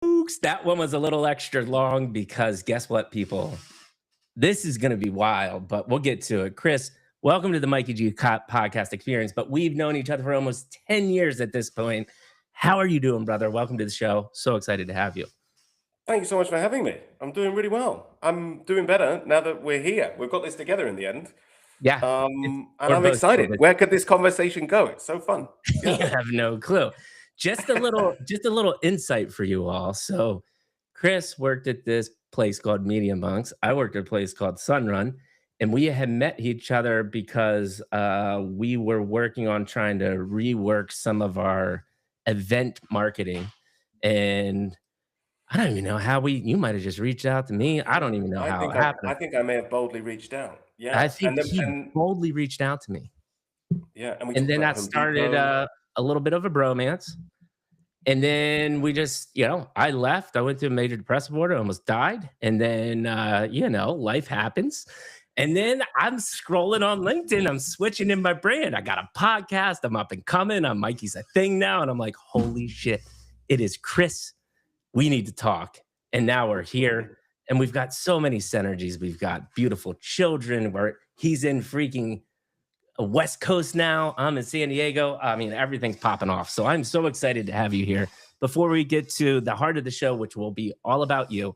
Oops, that one was a little extra long because guess what, people? This is going to be wild, but we'll get to it. Chris, welcome to the Mikey G podcast experience. But we've known each other for almost 10 years at this point. How are you doing, brother? Welcome to the show. So excited to have you. Thank you so much for having me. I'm doing really well. I'm doing better now that we're here. We've got this together in the end. Yeah, it's, And we're I'm both excited. COVID. Where could this conversation go? It's so fun. You Yeah. have no clue. Just a little insight for you all. So, Chris worked at this place called Media Monks. I worked at a place called Sunrun, and we had met each other because we were working on trying to rework some of our event marketing. And I don't even know how we. You might have just reached out to me. I don't even know I how it think I, happened. I think I may have boldly reached out. I Yeah. think he boldly reached out to me, And we and talked then about that Home started Depot. a little bit of a bromance. And then we just, I left. I went through a major depressive order, almost died. And then, life happens. And then I'm scrolling on LinkedIn. I'm switching in my brand. I got a podcast. I'm up and coming. I'm Mikey's a thing now. And I'm like, holy shit, it is Chris. We need to talk. And now we're here. And we've got so many synergies. We've got beautiful children where he's in freaking West Coast now. I'm in San Diego. I mean, everything's popping off. So I'm so excited to have you here. Before we get to the heart of the show, which will be all about you,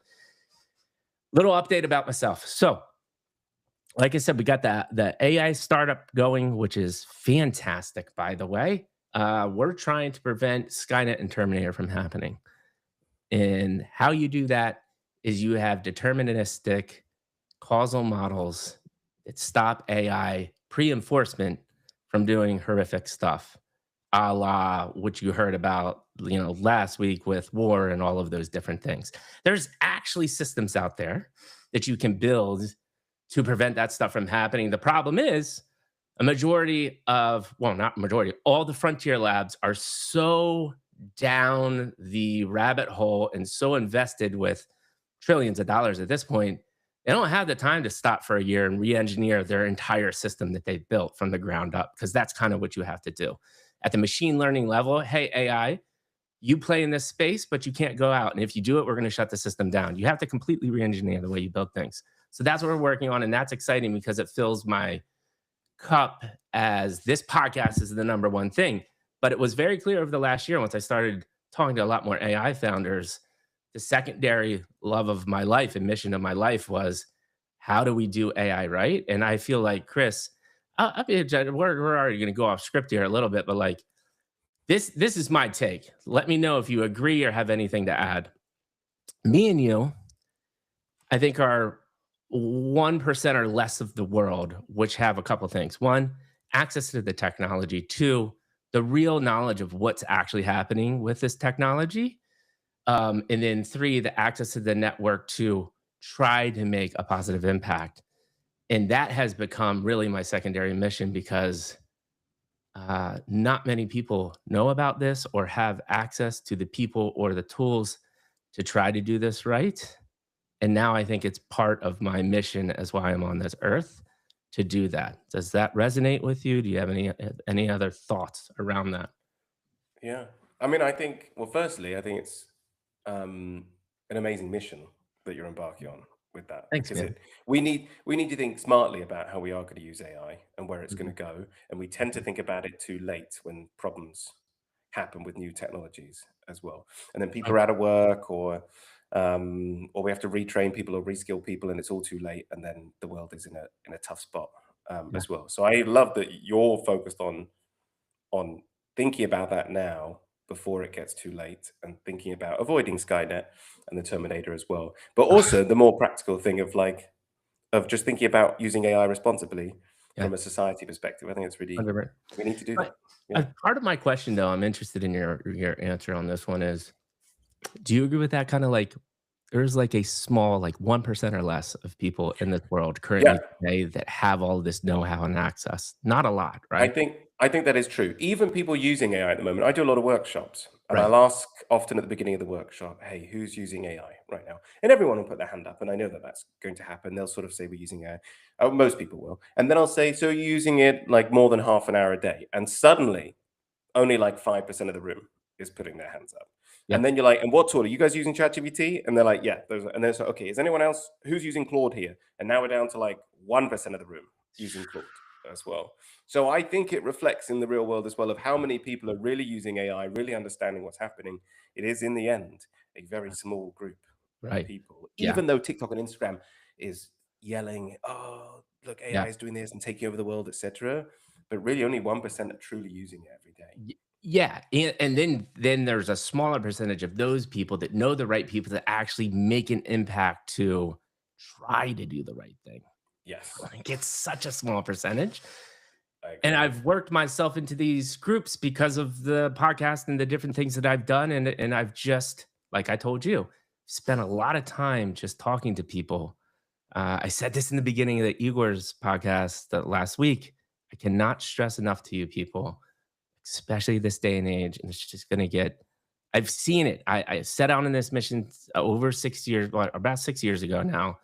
little update about myself. So, like I said, we got the AI startup going, which is fantastic, by the way. We're trying to prevent Skynet and Terminator from happening. And how you do that is you have deterministic causal models that stop AI pre-enforcement from doing horrific stuff, a la what you heard about, last week with war and all of those different things. There's actually systems out there that you can build to prevent that stuff from happening. The problem is a majority of, well, not majority, all the frontier labs are so down the rabbit hole and so invested with trillions of dollars at this point, they don't have the time to stop for a year and re-engineer their entire system that they built from the ground up, because that's kind of what you have to do. At the machine learning level, hey, AI, you play in this space, but you can't go out. And if you do it, we're going to shut the system down. You have to completely re-engineer the way you build things. So that's what we're working on. And that's exciting because it fills my cup as this podcast is the number one thing. But it was very clear over the last year, once I started talking to a lot more AI founders, the secondary love of my life and mission of my life was, how do we do AI right? And I feel like, Chris, we're already going to go off script here a little bit, but like this is my take. Let me know if you agree or have anything to add. Me and you, I think, are 1% or less of the world, which have a couple things. One, access to the technology. Two, the real knowledge of what's actually happening with this technology. And then three, the access to the network to try to make a positive impact. And that has become really my secondary mission because not many people know about this or have access to the people or the tools to try to do this right. And now I think it's part of my mission as why I'm on this earth to do that. Does that resonate with you? Do you have any other thoughts around that? Yeah. I mean, firstly, I think it's um, an amazing mission that you're embarking on with that, Thanks, because man. we need to think smartly about how we are going to use AI and where it's going Mhm. to go, and we tend to think about it too late when problems happen with new technologies as well, and then people are out of work, or we have to retrain people or reskill people, and it's all too late, and then the world is in a tough spot Yeah. as well. So I love that you're focused on thinking about that now before it gets too late, and thinking about avoiding Skynet and the Terminator as well. But also the more practical thing of just thinking about using AI responsibly Yeah. from a society perspective. I think it's really 100%. we need to do But that. Yeah. part of my question, though, I'm interested in your answer on this one is, do you agree with that? Kind of like there's like a small, like 1% or less of people in this world Yeah. currently today that have all this know-how and access. Not a lot, I right? think I think that is true. Even people using AI at the moment, I do a lot of workshops, and Right. I'll ask often at the beginning of the workshop, "Hey, who's using AI right now?" And everyone will put their hand up, and I know that that's going to happen. They'll sort of say, "We're using AI." Most people will, and then I'll say, "So you're using it like more than half an hour a day?" And suddenly, only like 5% of the room is putting their hands up. And Yep. then you're like, and what tool are you guys using? ChatGPT? And they're like, yeah. And there's okay. Is anyone else who's using Claude here? And now we're down to like 1% of the room using Claude as well. So I think it reflects in the real world as well of how many people are really using AI, really understanding what's happening. It is in the end a very small group of Right. people, Yeah. even though TikTok and Instagram is yelling, "Oh, look, AI Yeah. is doing this and taking over the world, etc." But really, only 1% are truly using it every day. Yeah, and then there's a smaller percentage of those people that know the right people that actually make an impact to try to do the right thing. Yes, Like, it's such a small percentage. I And agree. I've worked myself into these groups because of the podcast and the different things that I've done, and I've just, like I told you, spent a lot of time just talking to people. I said this in the beginning of the Igor's podcast last week. I cannot stress enough to you people, especially this day and age, and it's just gonna get. I've seen it. I set out on this mission over 6 years, well, about 6 years ago now.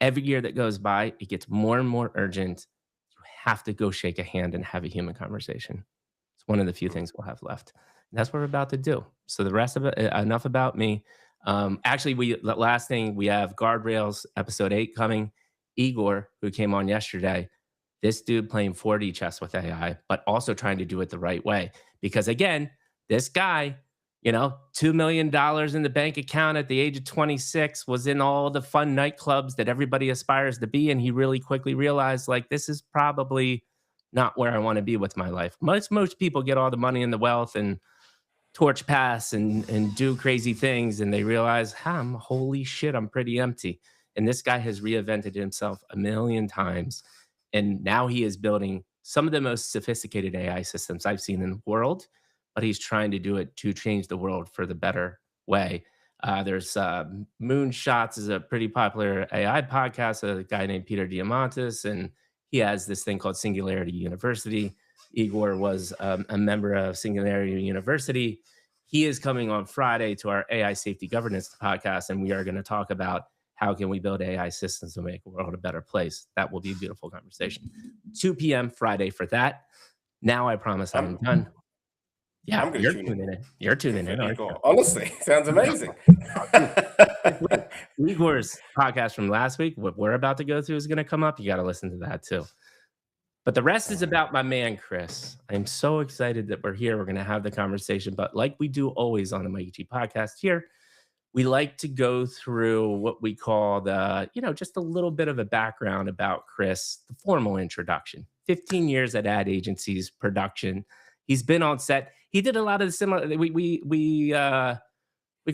Every year that goes by, it gets more and more urgent. You have to go shake a hand and have a human conversation. It's one of the few Mm. things we'll have left. And that's what we're about to do. So the rest of it, enough about me. Actually, the last thing, we have Guardrails episode 8 coming. Igor, who came on yesterday, this dude playing 4D chess with AI, but also trying to do it the right way. Because again, this guy, $2 million in the bank account at the age of 26, was in all the fun nightclubs that everybody aspires to be. And he really quickly realized, like, this is probably not where I want to be with my life. Most people get all the money and the wealth and torch pass and do crazy things, and they realize, holy shit, I'm pretty empty. And this guy has reinvented himself a million times, and now he is building some of the most sophisticated AI systems I've seen in the world. But he's trying to do it to change the world for the better way. There's Moonshots is a pretty popular AI podcast, a guy named Peter Diamandis, and he has this thing called Singularity University. Igor was a member of Singularity University. He is coming on Friday to our AI safety governance podcast, and we are going to talk about how can we build AI systems to make the world a better place. That will be a beautiful conversation. 2 p.m. Friday for that. Now I promise I'm I'm done. Yeah, I'm gonna you're tune in tuning in. You're tuning for in, aren't you? Igor. Honestly, sounds amazing. Oh, dude, can't wait. Igor's podcast from last week, what we're about to go through, is going to come up. You got to listen to that too. But the rest is Oh, about my man, Chris. I'm so excited that we're here. We're going to have the conversation. But like we do always on the Mikey G podcast here, we like to go through what we call just a little bit of a background about Chris, the formal introduction. 15 years at ad agencies, production. He's been on set. He did a lot of the similar. We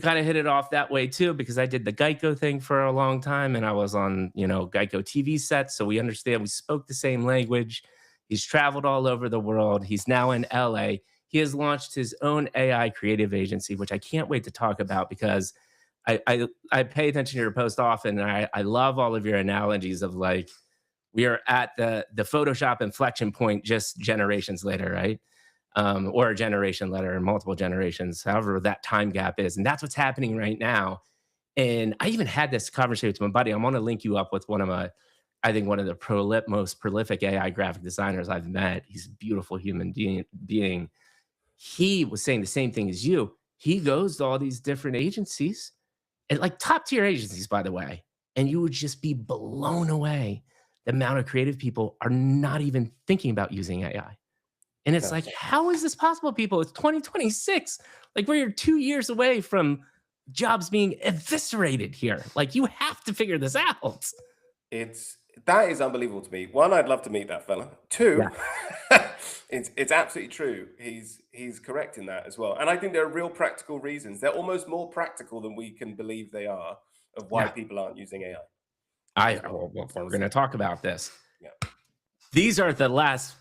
kind of hit it off that way too, because I did the Geico thing for a long time, and I was on, Geico TV sets. So we understand, we spoke the same language. He's traveled all over the world. He's now in LA. He has launched his own AI creative agency, which I can't wait to talk about, because I pay attention to your post often, and I love all of your analogies of, like, we are at the Photoshop inflection point just generations later, right? Or a generation later, or multiple generations, however that time gap is. And that's what's happening right now. And I even had this conversation with my buddy. I'm going to link you up with I think one of the most prolific AI graphic designers I've met. He's a beautiful human being. He was saying the same thing as you. He goes to all these different agencies, and like top tier agencies, by the way, and you would just be blown away. The amount of creative people are not even thinking about using AI. And it's like, yes. how is this possible, people? It's 2026. Like, we're 2 years away from jobs being eviscerated here. Like, you have to figure this out. It's that is unbelievable to me. One, I'd love to meet that fella. Yeah. Two, it's absolutely true. He's correct in that as well. And I think there are real practical reasons. They're almost more practical than we can believe they are of why Yeah. people aren't using AI as well. Well, we're going to talk about this. Yeah. These are the last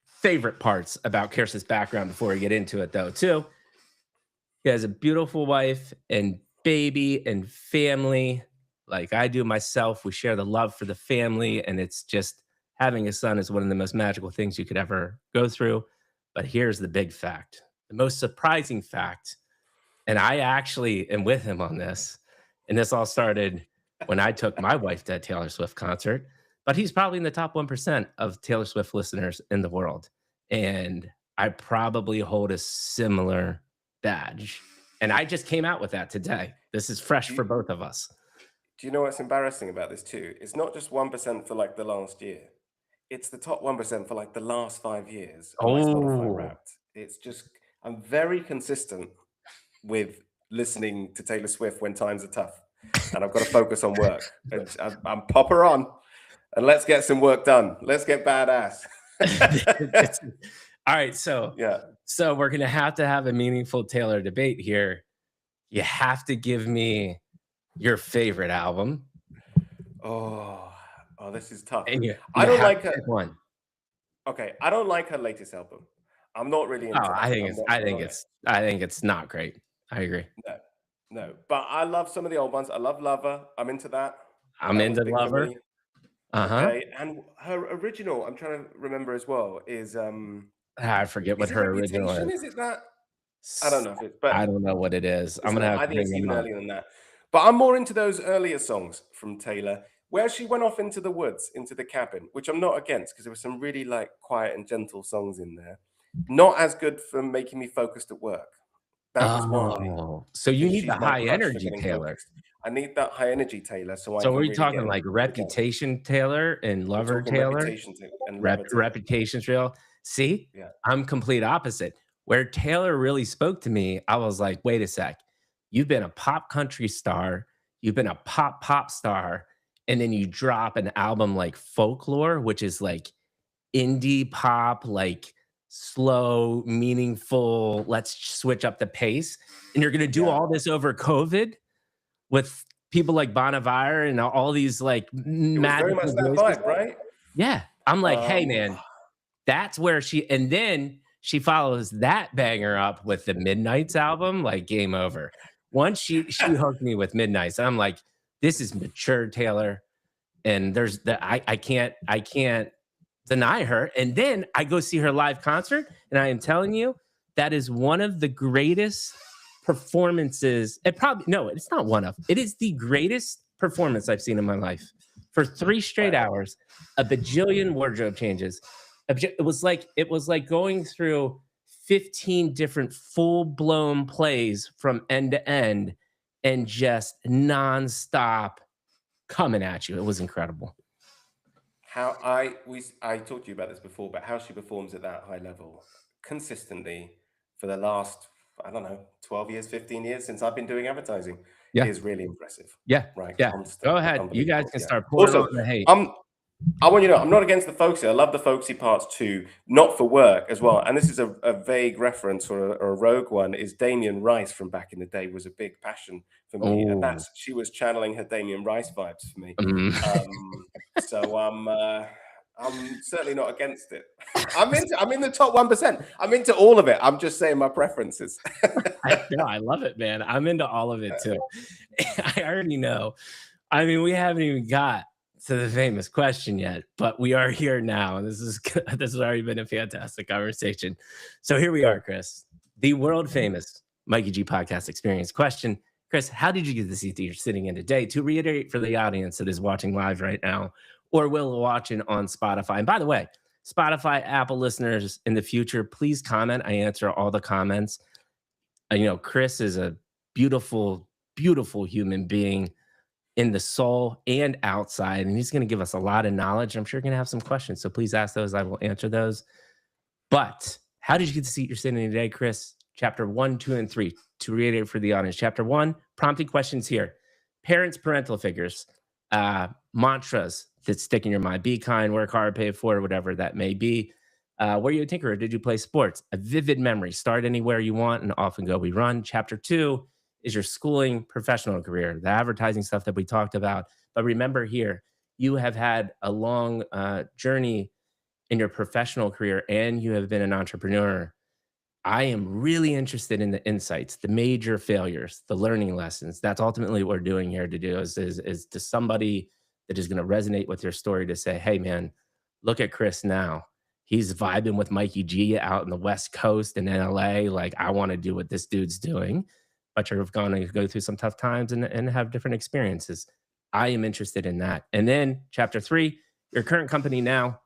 favorite parts about Kirsten's background before we get into it, though, too. He has a beautiful wife and baby and family, like I do myself. We share the love for the family, and it's just, having a son is one of the most magical things you could ever go through. But here's the big fact, the most surprising fact. And I actually am with him on this. And this all started when I took my wife to a Taylor Swift concert. But he's probably in the top 1% of Taylor Swift listeners in the world. And I probably hold a similar badge. And I just came out with that today. This is fresh Do for you, both of us. do you know what's embarrassing about this too? It's not just 1% for like the last year. It's the top 1% for like the last 5 years on my Spotify Oh, Wrapped. It's just I'm very consistent with listening to Taylor Swift when times are tough, and I've got to focus on work. And I'm pop her on, and let's get some work done. Let's get badass. all right. So, Yeah. so we're gonna have to have a meaningful Taylor debate here. You have to give me your favorite album, Oh, this is tough. and I you don't have like to her. pick one. Okay, I don't like her latest album. I'm not really Oh, into that. I think it's not great. I agree. No, no. But I love some of the old ones. I love Lover. I'm into that. I'm That was into big for Lover. me. Uh-huh. Okay, and her original, I'm trying to remember as well, I forget what is it her original Reputation? is. Is it that? I don't know if it's, but I don't know what it is. I'm it's gonna not. have I to think bring it's them even up. earlier than that. But I'm more into those earlier songs from Taylor, where she went off into the woods, into the cabin, which I'm not against because there were some really like quiet and gentle songs in there. Not as good for making me focused at work. That was why, Oh, so you because need the she's my high crutch for energy getting Taylor. focused. I need that high energy Taylor so I So are can we really get talking like into the zone. Reputation Taylor and We're Lover talking Taylor? Reputation and Lover Taylor. Reputation's real. See, Yeah. I'm complete opposite. Where Taylor really spoke to me, I was like, wait a sec. You've been a pop country star, you've been a pop star, and then you drop an album like Folklore, which is like indie pop, like slow, meaningful, let's switch up the pace. And you're gonna do Yeah. all this over COVID with people like Bonavire and all these like It was very much magical that voices. vibe, right? Yeah. I'm like, hey Um, man, that's where and then she follows that banger up with the Midnights album, like game over. Once she hooked me with Midnights, and I'm like, this is mature Taylor. And there's the I can't deny her. And then I go see her live concert, and I am telling you, that is one of the greatest performances. It probably no, it's not one of. It is the greatest performance I've seen in my life. For 3 straight wow. hours, a bajillion wardrobe changes. It was like going through 15 different full-blown plays from end to end and just nonstop coming at you. It was incredible. How I talked to you about this before, but how she performs at that high level consistently for the last, I don't know, 12 years, 15 years since I've been doing advertising Yeah. is really impressive. Yeah. Right. Yeah. Go ahead. You guys can start pouring on the hate. I want you to know, I'm not against the folksy. I love the folksy parts too, not for work as well. And this is a vague reference or a rogue one, is Damien Rice from back in the day was a big passion for me. And Oh. she was channeling her Damien Rice vibes for me. So I'm certainly not against it. I'm in the top 1%. I'm into all of it. I'm just saying my preferences. I love it, man. I'm into all of it too. I already know. I mean, we haven't even got to the famous question yet, but we are here now, and this has already been a fantastic conversation. So here we are, Chris, the world famous Mikey G podcast experience question. Chris, how did you get the seat that you're sitting in today? To reiterate for the audience that is watching live right now, or will watch it on Spotify. And by the way, Spotify, Apple listeners in the future, please comment. I answer all the comments. Chris is a beautiful, beautiful human being in the soul and outside, and he's going to give us a lot of knowledge. I'm sure you're going to have some questions, so please ask those. I will answer those. But how did you get the seat you're sitting in today, Chris? Chapter 1, 2, and 3. To reiterate for the audience, Chapter 1, prompting questions here. Parents, parental figures, mantras that stick in your mind. Be kind, work hard, pay it forward, whatever that may be. Were you a tinkerer? Did you play sports? A vivid memory. Start anywhere you want and often go we run. Chapter 2 is your schooling, professional career, the advertising stuff that we talked about. But remember here, you have had a long journey in your professional career, and you have been an entrepreneur. I am really interested in the insights, the major failures, the learning lessons. That's ultimately what we're doing here to do is to somebody that is going to resonate with your story to say, hey, man, look at Chris now. He's vibing with Mikey G out in the West Coast in LA. Like, I want to do what this dude's doing. But you're going to go through some tough times and have different experiences. I am interested in that. And then chapter 3, your current company now,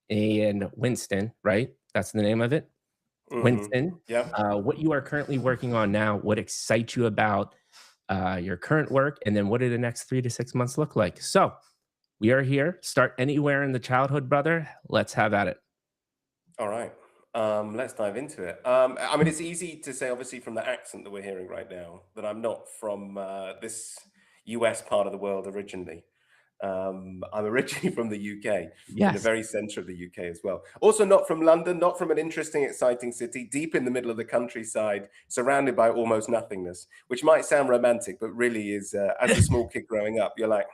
and Winston, right? That's the name of it. Mhm. Winston, Yeah. what you are currently working on now, what excites you about your current work, and then what do the next 3 to 6 months look like? So we are here. Start anywhere in the childhood, brother. Let's have at it. All right. Let's dive into it. I mean, it's easy to say, obviously, from the accent that we're hearing right now, that I'm not from this US part of the world originally. I'm originally from the UK, in the Yes. very center of the UK as well. Also, not from London, not from an interesting, exciting city, deep in the middle of the countryside, surrounded by almost nothingness, which might sound romantic, but really is, as a small kid growing up, you're like,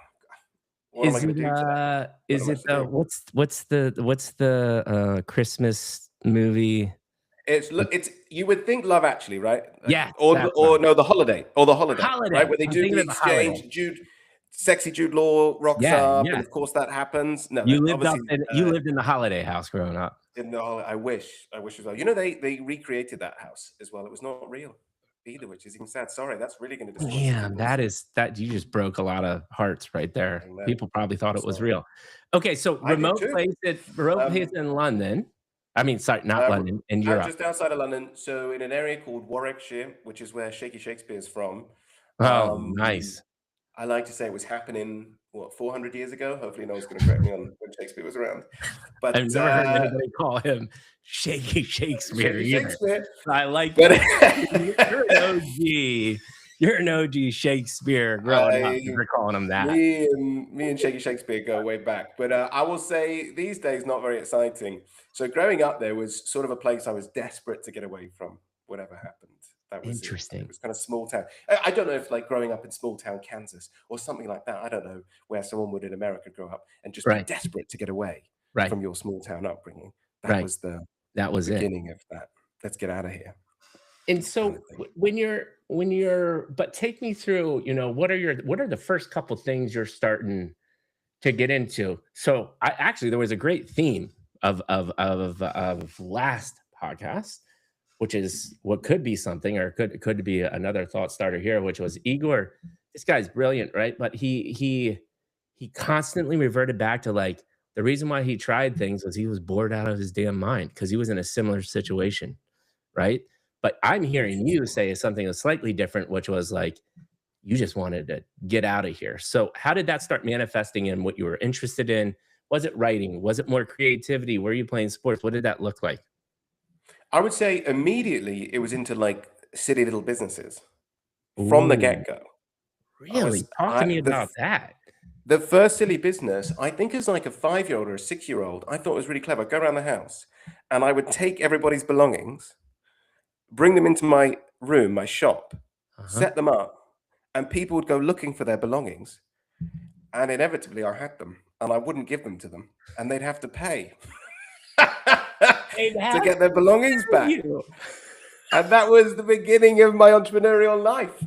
what am I Is going it to do today? Not is much it to do. what's the Christmas movie? It's you would think Love Actually, right? Yes, Or that's what no, The Holiday, right? Holiday. Where they I'm do thinking the of the Holiday. exchange. Sexy Jude Law rocks Yeah, up, and yeah. of course that happens. No, You that lived obviously up in you lived in the Holiday house growing up. in the Holiday. I wish as well. You know, they recreated that house as well. It was not real either, which is even sad. Sorry, that's really going to destroy some Man, people's. that you just broke a lot of hearts right there. I know. People probably thought I'm it was sorry. real. Okay, so I did too. remote place Um, in London. I mean, sorry, not uh, London, in Europe. just outside of London, so in an area called Warwickshire, which is where Shaky Shakespeare is from. Oh, Um, nice. I like to say it was happening, what, 400 years ago? Hopefully, no one's going to correct me on when Shakespeare was around. But I've never heard anybody call him Shaky Shakespeare Shaky either. Shakespeare. I like But it. You're an OG. You're an OG Shakespeare growing up I, if you're calling him that. me and Shaky Shakespeare go way back. But I will say these days, not very exciting. So growing up there was sort of a place I was desperate to get away from, whatever happened. That was it. It Interesting. was kind of small town. I don't know if like growing up in small town Kansas or something like that. I don't know where someone would in America grow up and just be Right, desperate to get away right, from your small town upbringing. That right. was the That was it. beginning of that. Let's get out of here And kind so of thing. when you're but take me through, what are the first couple things you're starting to get into? So I actually there was a great theme of last podcast, which is what could be something or could be another thought starter here, which was Igor. This guy's brilliant, right? But he constantly reverted back to like the reason why he tried things was he was bored out of his damn mind because he was in a similar situation, right? But I'm hearing you Interesting. say something that's slightly different, which was like you just wanted to get out of here. So how did that start manifesting in what you were interested in? Was it writing? Was it more creativity? Were you playing sports? What did that look like? I would say immediately it was into like silly little businesses from the Ooh, get go. I really? was Talk to I me about that. the first silly business I think as like a 5-year-old or a 6-year-old I thought was really clever. I'd go around the house and I would take everybody's belongings, bring them into my room, my shop, Uh-huh. set them up, and people would go looking for their belongings, and inevitably I had them, and I wouldn't give them to them, and they'd have to pay They'd to have get their belongings back. you. And that was the beginning of my entrepreneurial life.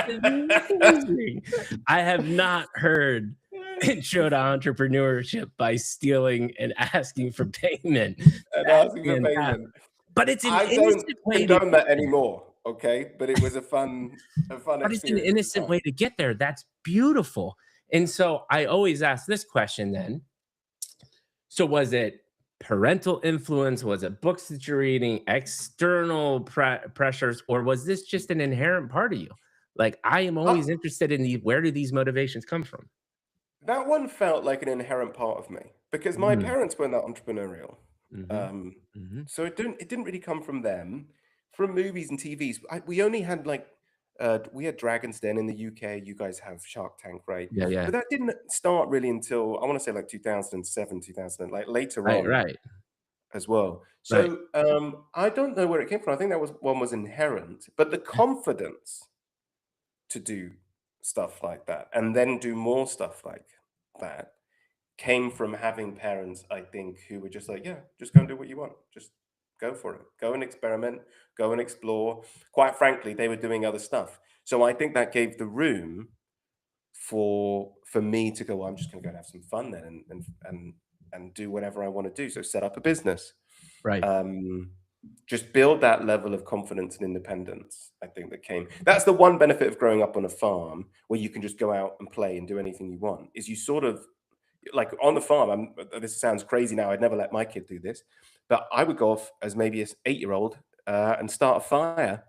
Amazing. I have not heard intro to entrepreneurship by stealing and asking for payment. And That's asking for fantastic. payment. But it's an I don't innocent way to condone that anymore, okay? But it was a fun but it's an experience at the innocent time. way to get there. That's beautiful. And so I always ask this question then. So was it parental influence? Was it books that you're reading, external pressures, or was this just an inherent part of you? Like I am Uh, always interested in where do these motivations come from? that one felt like an inherent part of me because my Mm, parents weren't that entrepreneurial. mhm, Um, mhm. so it didn't really come from them. From movies and TVs, we only had like we had Dragon's Den in the UK. You guys have Shark Tank, right? Yeah, yeah. But that didn't start really until I want to say like 2007, 2000, like later Right, on right, as well. right. So I don't know where it came from. I think that was one was inherent, but the confidence to do stuff like that and then do more stuff like that came from having parents, I think, who were just like, yeah, just go and do what you want. Just go for it. Go and experiment, go and explore. Quite frankly, they were doing other stuff. So I think that gave the room for me to go, well, I'm just gonna go and have some fun then and do whatever I want to do. So set up a business. Right. Um just build that level of confidence and independence. I think that came. That's the one benefit of growing up on a farm where you can just go out and play and do anything you want. Is you sort of like on the farm. This sounds crazy now. I'd never let my kid do this, But I would go off as maybe an 8-year-old and start a fire,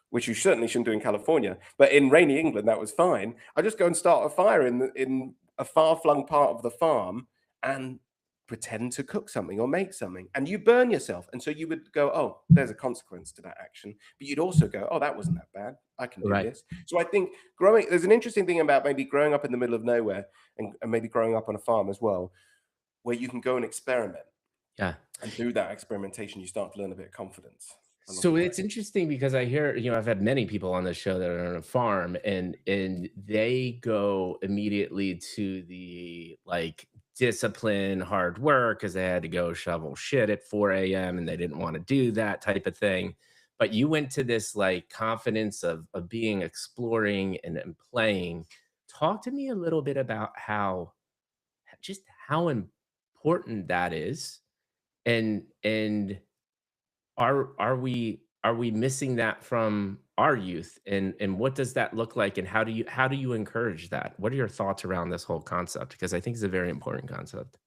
which you certainly shouldn't do in California. But in rainy England, that was fine. I just go and start a fire in a far-flung part of the farm and pretend to cook something or make something, and you burn yourself. And so you would go, "Oh, there's a consequence to that action," but you'd also go, "Oh, that wasn't that bad. I can do Right. this." So I think growing there's an interesting thing about maybe growing up in the middle of nowhere and maybe growing up on a farm as well, where you can go and experiment, Yeah. and through that experimentation, you start to learn a bit of confidence along So the it's way. interesting because I hear, I've had many people on the show that are on a farm, and they go immediately to the like discipline, hard work because they had to go shovel shit at 4 a.m. and they didn't want to do that type of thing. But you went to this like confidence of being exploring and playing. Talk to me a little bit about just how important that is, and are we missing that from our youth, and what does that look like, and how do you encourage that? What are your thoughts around this whole concept? Because I think it's a very important concept.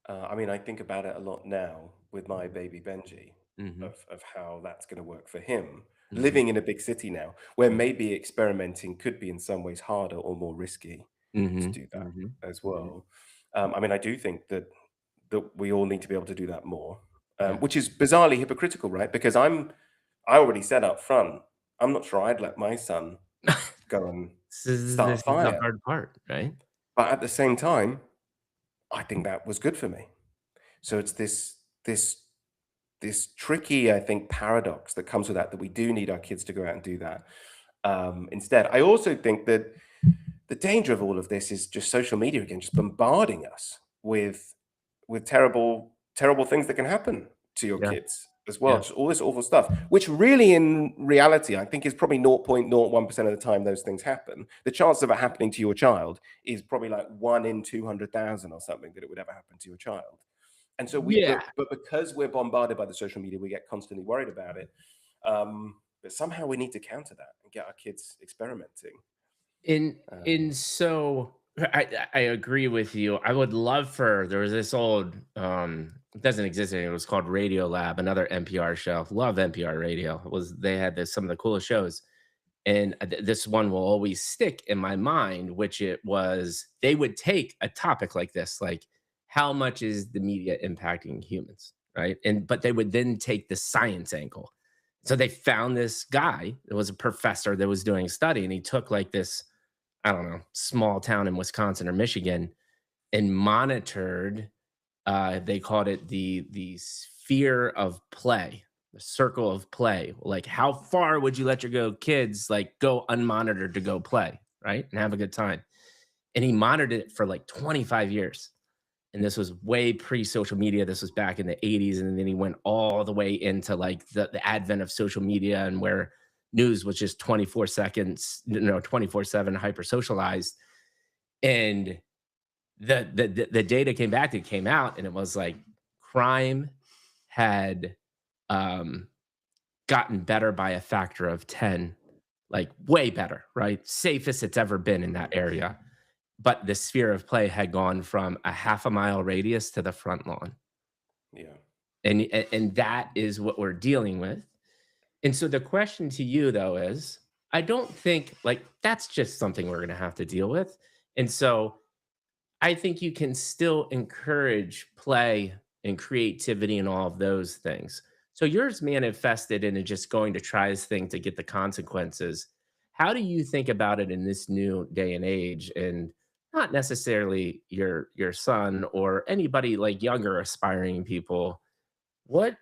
I mean, I think about it a lot now with my baby Benji Mhm, of how that's going to work for him. mhm, Living in a big city now, where mhm, maybe experimenting could be in some ways harder or more risky to mhm, do that mhm, as mhm. well. I mean, I do think that we all need to be able to do that more, Yeah. which is bizarrely hypocritical, right? Because I already said up front, I'm not sure I'd let my son go and start This a is the fire, hard part, right? but at the same time, I think that was good for me. So it's this tricky, I think, paradox that comes with that we do need our kids to go out and do that. Instead, I also think that the danger of all of this is just social media again, just bombarding us with terrible things that can happen to your Yeah, kids as well. yeah. Just all this awful stuff, which really, in reality, I think is probably 0.01% of the time those things happen. The chance of it happening to your child is probably like 1 in 200,000 or something that it would ever happen to your child. And so we Yeah. but because we're bombarded by the social media, we get constantly worried about it. But somehow we need to counter that and get our kids experimenting. In Um, so I agree with you. I would love for there was this old it doesn't exist anymore. It was called Radio Lab, another NPR show. Love NPR radio. It was they had some of the coolest shows. And this one will always stick in my mind, which it was they would take a topic like this, like how much is the media impacting humans, right? And but they would then take the science angle. So they found this guy that was a professor that was doing a study, and he took like this, I don't know, small town in Wisconsin or Michigan, and monitored. They called it the sphere of play, the circle of play. Like, how far would you let your kids like go unmonitored to go play, right, and have a good time? And he monitored it for like 25 years. And this was way pre-social media. This was back in the 80s, and then he went all the way into like the advent of social media and where news was just 24 seconds, 24/7 hyper socialized. And the data came out, and it was like crime had um gotten better by a factor of 10, like way better, right? Safest it's ever been in that mhm, area. But the sphere of play had gone from a half a mile radius to the front lawn. yeah. And that is what we're dealing with. And so the question to you though is, I don't think like that's just something we're gonna have to deal with. And so I think you can still encourage play and creativity and all of those things. So yours manifested into just going to try his thing to get the consequences. How do you think about it in this new day and age? And not necessarily your son or anybody like younger aspiring people. What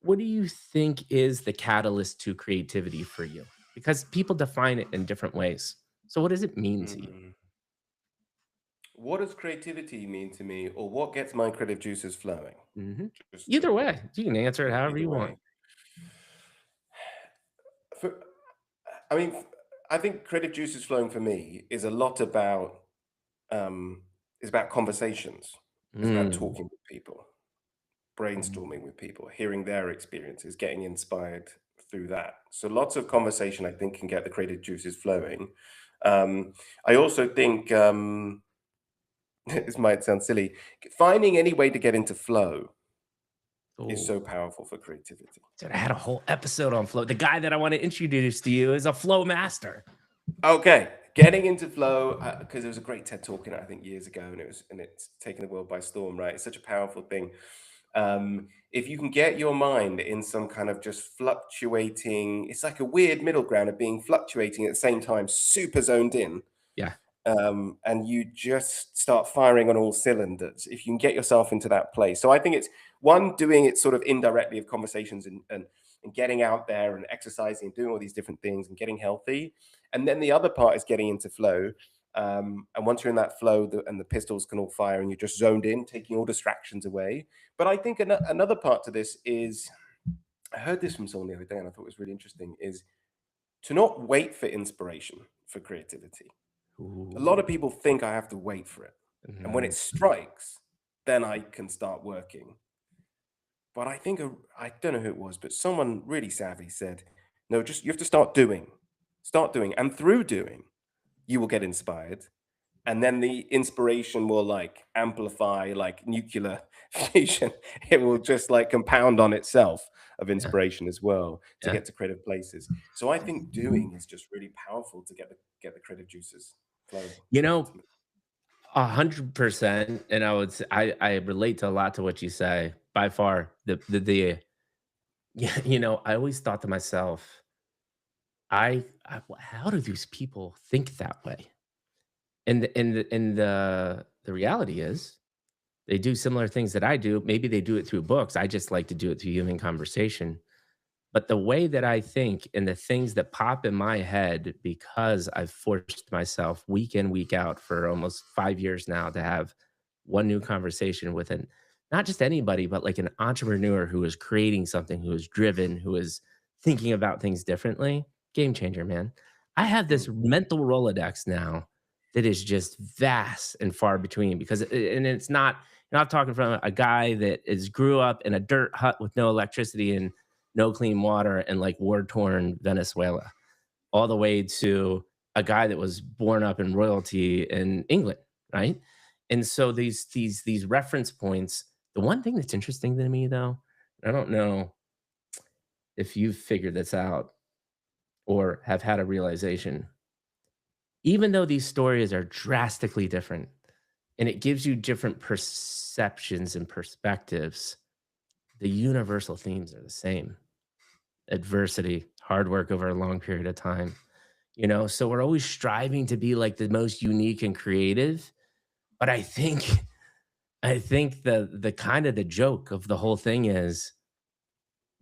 what do you think is the catalyst to creativity for you? Because people define it in different ways. So what does it mean to you? Mm. What does creativity mean to me, or what gets my creative juices flowing? Mhm. Just Either way, you can answer it however either you want. way. For, I mean, I think creative juices flowing for me is a lot about um, is about conversations. It's about Mm, talking with people, mhm. brainstorming with people, hearing their experiences, getting inspired through that. So lots of conversation, I think, can get the creative juices flowing. I also think this might sound silly, finding any way to get into flow is Oh, so powerful for creativity. dude, I had a whole episode on flow. The guy that I want to introduce to you is a flow master. Okay, getting into flow because there was a great TED talk in it, I think, years ago, and it's taken the world by storm. Right, it's such a powerful thing. If you can get your mind in some kind of just fluctuating, it's like a weird middle ground of being fluctuating at the same time, super zoned in, Yeah. and you just start firing on all cylinders. If you can get yourself into that place, so I think it's one doing it sort of indirectly of conversations and getting out there and exercising and doing all these different things and getting healthy, and then the other part is getting into flow. And once you're in that flow, and the pistols can all fire, and you're just zoned in, taking all distractions away. But I think another part to this is, I heard this from someone the other day, and I thought it was really interesting, is to not wait for inspiration for creativity. A lot Ooh. of people think I have to wait for it. And when Mhm. it strikes, then I can start working. But I think, I don't know who it was, but someone really savvy said, no, just you have to start doing. And through doing, you will get inspired. And then the inspiration will like amplify like nuclear fusion. It will just like compound on itself of Yeah. inspiration as well to Yeah. get to creative places. So I think doing is just really powerful to get the creative juices flowing You know, ultimately. 100%. And I would say I relate to a lot to what you say. By far, the yeah, I always thought to myself, how do these people think that way? And the reality is they do similar things that I do. Maybe they do it through books. I just like to do it through human conversation. But the way that I think and the things that pop in my head because I've forced myself week in, week out for almost 5 years now to have one new conversation with not just anybody, but like an entrepreneur who is creating something, who is driven, who is thinking about things differently. Game changer, man. I have Mm. this mental Rolodex now that is just vast and far between and it's not, I'm talking from a guy that is grew up in a dirt hut with no electricity and no clean water in like war torn Venezuela, all the way to a guy that was born up in royalty in England, right? And so these reference points. The one thing that's interesting to me though, I don't know if you've figured this out or have had a realization, even though these stories are drastically different and it gives you different perceptions and perspectives, the universal themes are the same: adversity, hard work over a long period of time. So we're always striving to be like the most unique and creative. But I think the kind of the joke of the whole thing is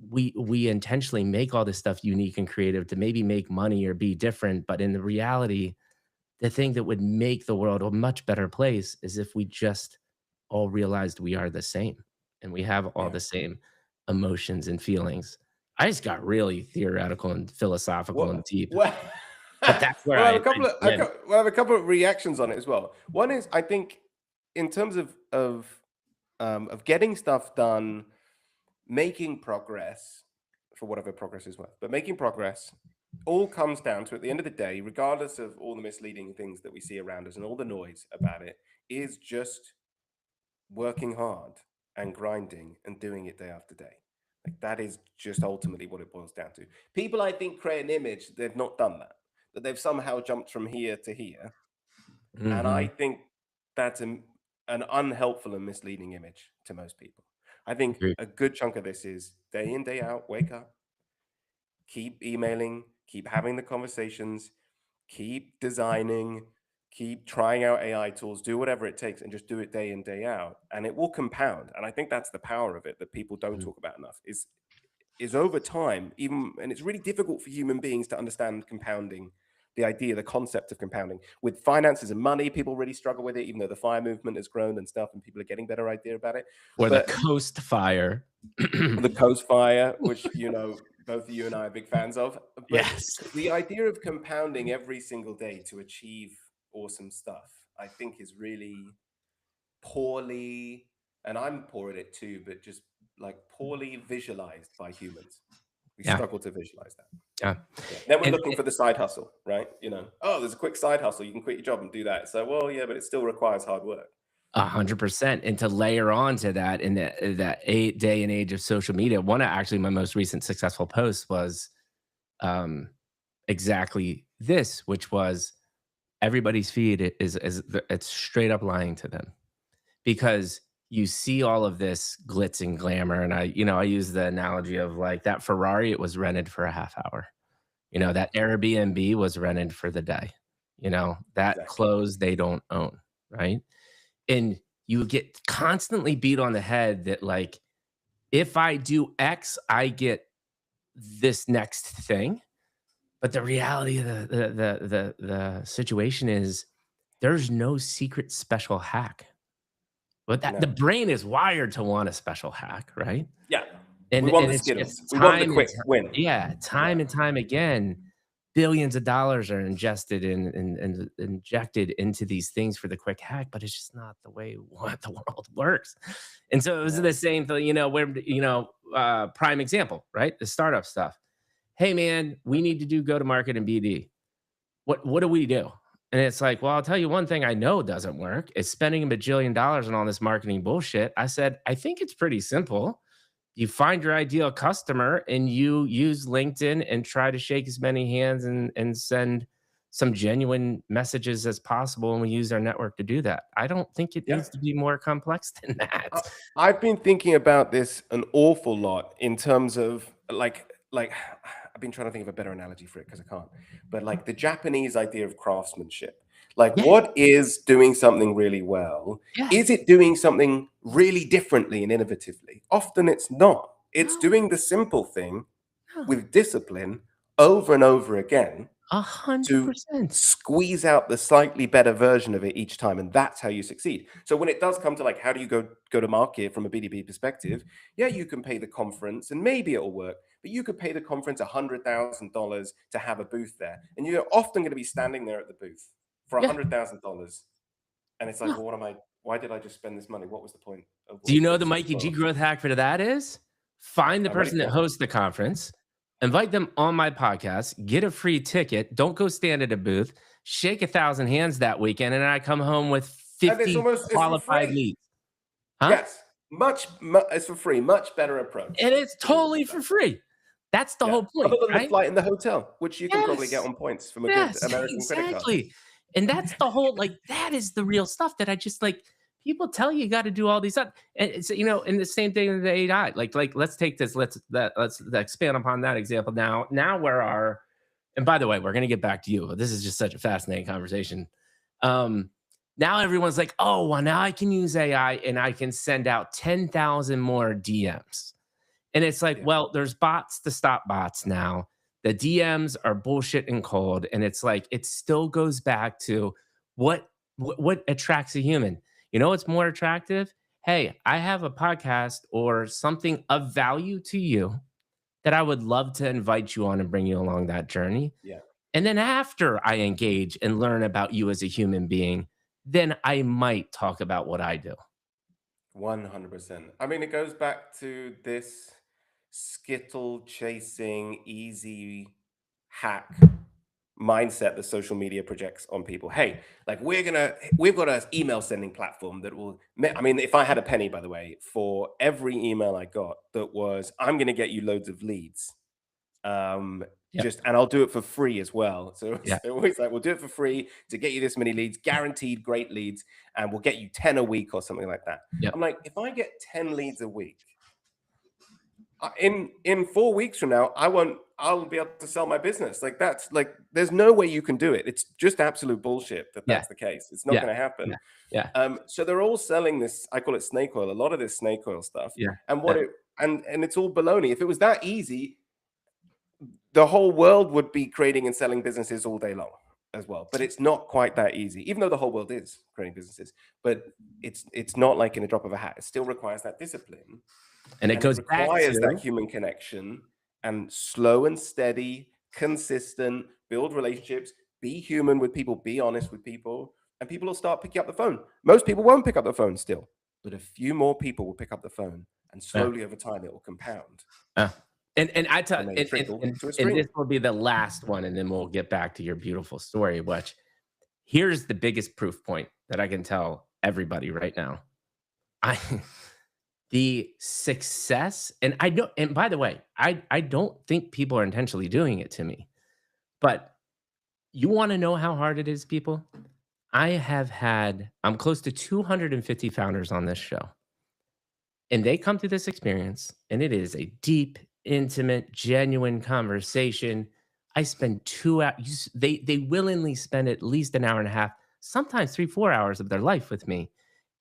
we intentionally make all this stuff unique and creative to maybe make money or be different. But in the reality, the thing that would make the world a much better place is if we just all realized we are the same and we have all Yeah. the same emotions and feelings. I just got really theoretical and philosophical and What? deep, Well, but that's where well, I have I a couple of begin. well, I have a couple of reactions on it as well. One is, I think, in terms of getting stuff done, making progress for whatever progress is worth, but making progress all comes down to, at the end of the day, regardless of all the misleading things that we see around us and all the noise about it, is just working hard and grinding and doing it day after day. Like that is just ultimately what it boils down to. People, I think, create an image they've not done that, that they've somehow jumped from here to here. And I Mhm. think that's an unhelpful and misleading image to most people. I think Agreed. a good chunk of this is day in, day out, wake up, keep emailing, keep having the conversations, keep designing, keep trying out AI tools, do whatever it takes, and just do it day in, day out. And it will compound. And I think that's the power of it that people don't Mhm. talk about enough is over time, even, and it's really difficult for human beings to understand compounding, the idea, the concept of compounding. With finances and money, people really struggle with it, even though the fire movement has grown and stuff, and people are getting better idea about it. Or the But coast fire. the Coast Fire, which both you and I are big fans of. But Yes. the idea of compounding every single day to achieve awesome stuff, I think, is really poorly, and I'm poor at it too, but just like poorly visualized by humans. We Yeah, struggle to visualize that. yeah, Yeah. Then we're and looking for the side hustle, right? Oh, there's a quick side hustle. You can quit your job and do that. So, well, yeah, but it still requires hard work. 100%. And to layer on to that in that day and age of social media, one of actually my most recent successful posts was um, exactly this, which was everybody's feed it's straight up lying to them because you see all of this glitz and glamour. And I use the analogy of like that Ferrari, it was rented for a half hour. Yeah, That Airbnb was rented for the day. That exactly. clothes they don't own, right? And you get constantly beat on the head that like if I do X, I get this next thing. But the reality of the situation is there's no secret special hack. But that the No. brain is wired to want a special hack, right? Yeah. We And want and the it's just Skittles. We want the time and quick win. yeah, Yeah. time and time again, billions of dollars are ingested and injected into these things for the quick hack, but it's just not the way what the world works. And so it was No. the same thing, where prime example, right? The startup stuff. Hey man, we need to do go to market and BD. What do we do? And it's like, well, I'll tell you one thing I know doesn't work is spending a bajillion dollars on all this marketing bullshit. I said, I think it's pretty simple. You find your ideal customer and you use LinkedIn and try to shake as many hands and send some genuine messages as possible. And we use our network to do that. I don't think it Yeah. needs to be more complex than that. I I've been thinking about this an awful lot in terms of like I've been trying to think of a better analogy for it because I can't. But like the Japanese idea of craftsmanship. Like Yeah. what is doing something really well? Yeah. Is it doing something really differently and innovatively? Often it's not. It's No, doing the simple thing no. with discipline over and over again A hundred to percent. squeeze out the slightly better version of it each time, and that's how you succeed. So when it does come to like how do you go to market from a B2B perspective, yeah, you can pay the conference and maybe it'll work, but you could pay the conference $100,000 to have a booth there, and you're often going to be standing there at the booth for Yeah. $100,000, and it's like, No. well, what am I? Why did I just spend this money? What was the point of Do you know the wasting Mikey G 12? growth hack for that is? Find the I'm ready person for that it. hosts the conference, invite them on my podcast, get a free ticket, don't go stand at a booth, shake 1,000 hands that weekend, and I come home with And 50 it's for qualified free. leads. Huh? Yes, it's for free. Much better approach And it's to doing totally for stuff. free. That's the Yeah, whole other point, than the right? flight and the hotel, which you can probably get Yes. on points from a good Yes, American credit card. exactly. And that's the whole like that is the real stuff that I just like people tell you got to do all these stuff. And it's and the same thing with the AI. Like let's take this, let's expand upon that example now. Now where our and by the way, we're gonna get back to you. This is just such a fascinating conversation. Um now everyone's like, oh, well, now I can use AI and I can send out 10,000 more DMs. And it's like, Yeah, well, there's bots to stop bots now. The DMs are bullshit and cold. And it's like, it still goes back to what attracts a human. You know what's more attractive? Hey, I have a podcast or something of value to you that I would love to invite you on and bring you along that journey. yeah, And then after I engage and learn about you as a human being, then I might talk about what I do. 100%. I mean, it goes back to this skittle chasing, easy hack mindset that social media projects on people. Hey, like we've got an email sending platform that will, I mean, if I had a penny, by the way, for every email I got that was, I'm going to get you loads of leads. Yeah. And I'll do it for free as well. So Yeah. it's always like, we'll do it for free to get you this many leads, guaranteed great leads, and we'll get you 10 a week or something like that. Yep. I'm like, if I get 10 leads a week, in 4 weeks from now, I'll be able to sell my business. Like that's like, there's no way you can do it. It's just absolute bullshit that Yeah. that's the case. It's not Yeah. going to happen. Yeah. Yeah. So they're all selling this, I call it snake oil, a lot of this snake oil stuff. Yeah. And Yeah. and it's all baloney. If it was that easy, the whole world would be creating and selling businesses all day long as well. But it's not quite that easy, even though the whole world is creating businesses. But it's not like in a drop of a hat. It still requires that discipline. And it goes back requires that to human connection and slow and steady, consistent, build relationships, be human with people, be honest with people, and people will start picking up the phone. Most people won't pick up the phone still, but a few more people will pick up the phone, and slowly over time it will compound. and I tell And then and, trickle to a and stream. this will be the last one, and then we'll get back to your beautiful story. Which here's the biggest proof point that I can tell everybody right now. I the success, and I don't, and by the way, I don't think people are intentionally doing it to me, but you wanna know how hard it is, people? I'm close to 250 founders on this show, and they come through this experience, and it is a deep, intimate, genuine conversation. I spend 2 hours. They willingly spend at least an hour and a half, sometimes 3, 4 hours of their life with me.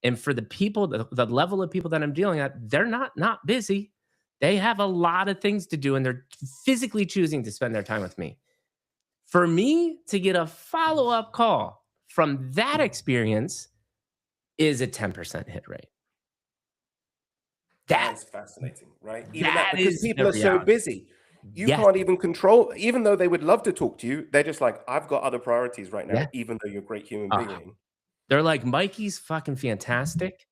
And for the people, the level of people that I'm dealing at, they're not busy. They have a lot of things to do, and they're physically choosing to spend their time with me. For me to get a follow-up call from that experience is a 10% hit rate. That That is fascinating, right? Even that, that because is people the are so reality. busy. You Yes, can't even control, even though they would love to talk to you, they're just like, I've got other priorities right now, yeah. even though you're a great human Uh, being. they're like, "Mikey's fucking fantastic,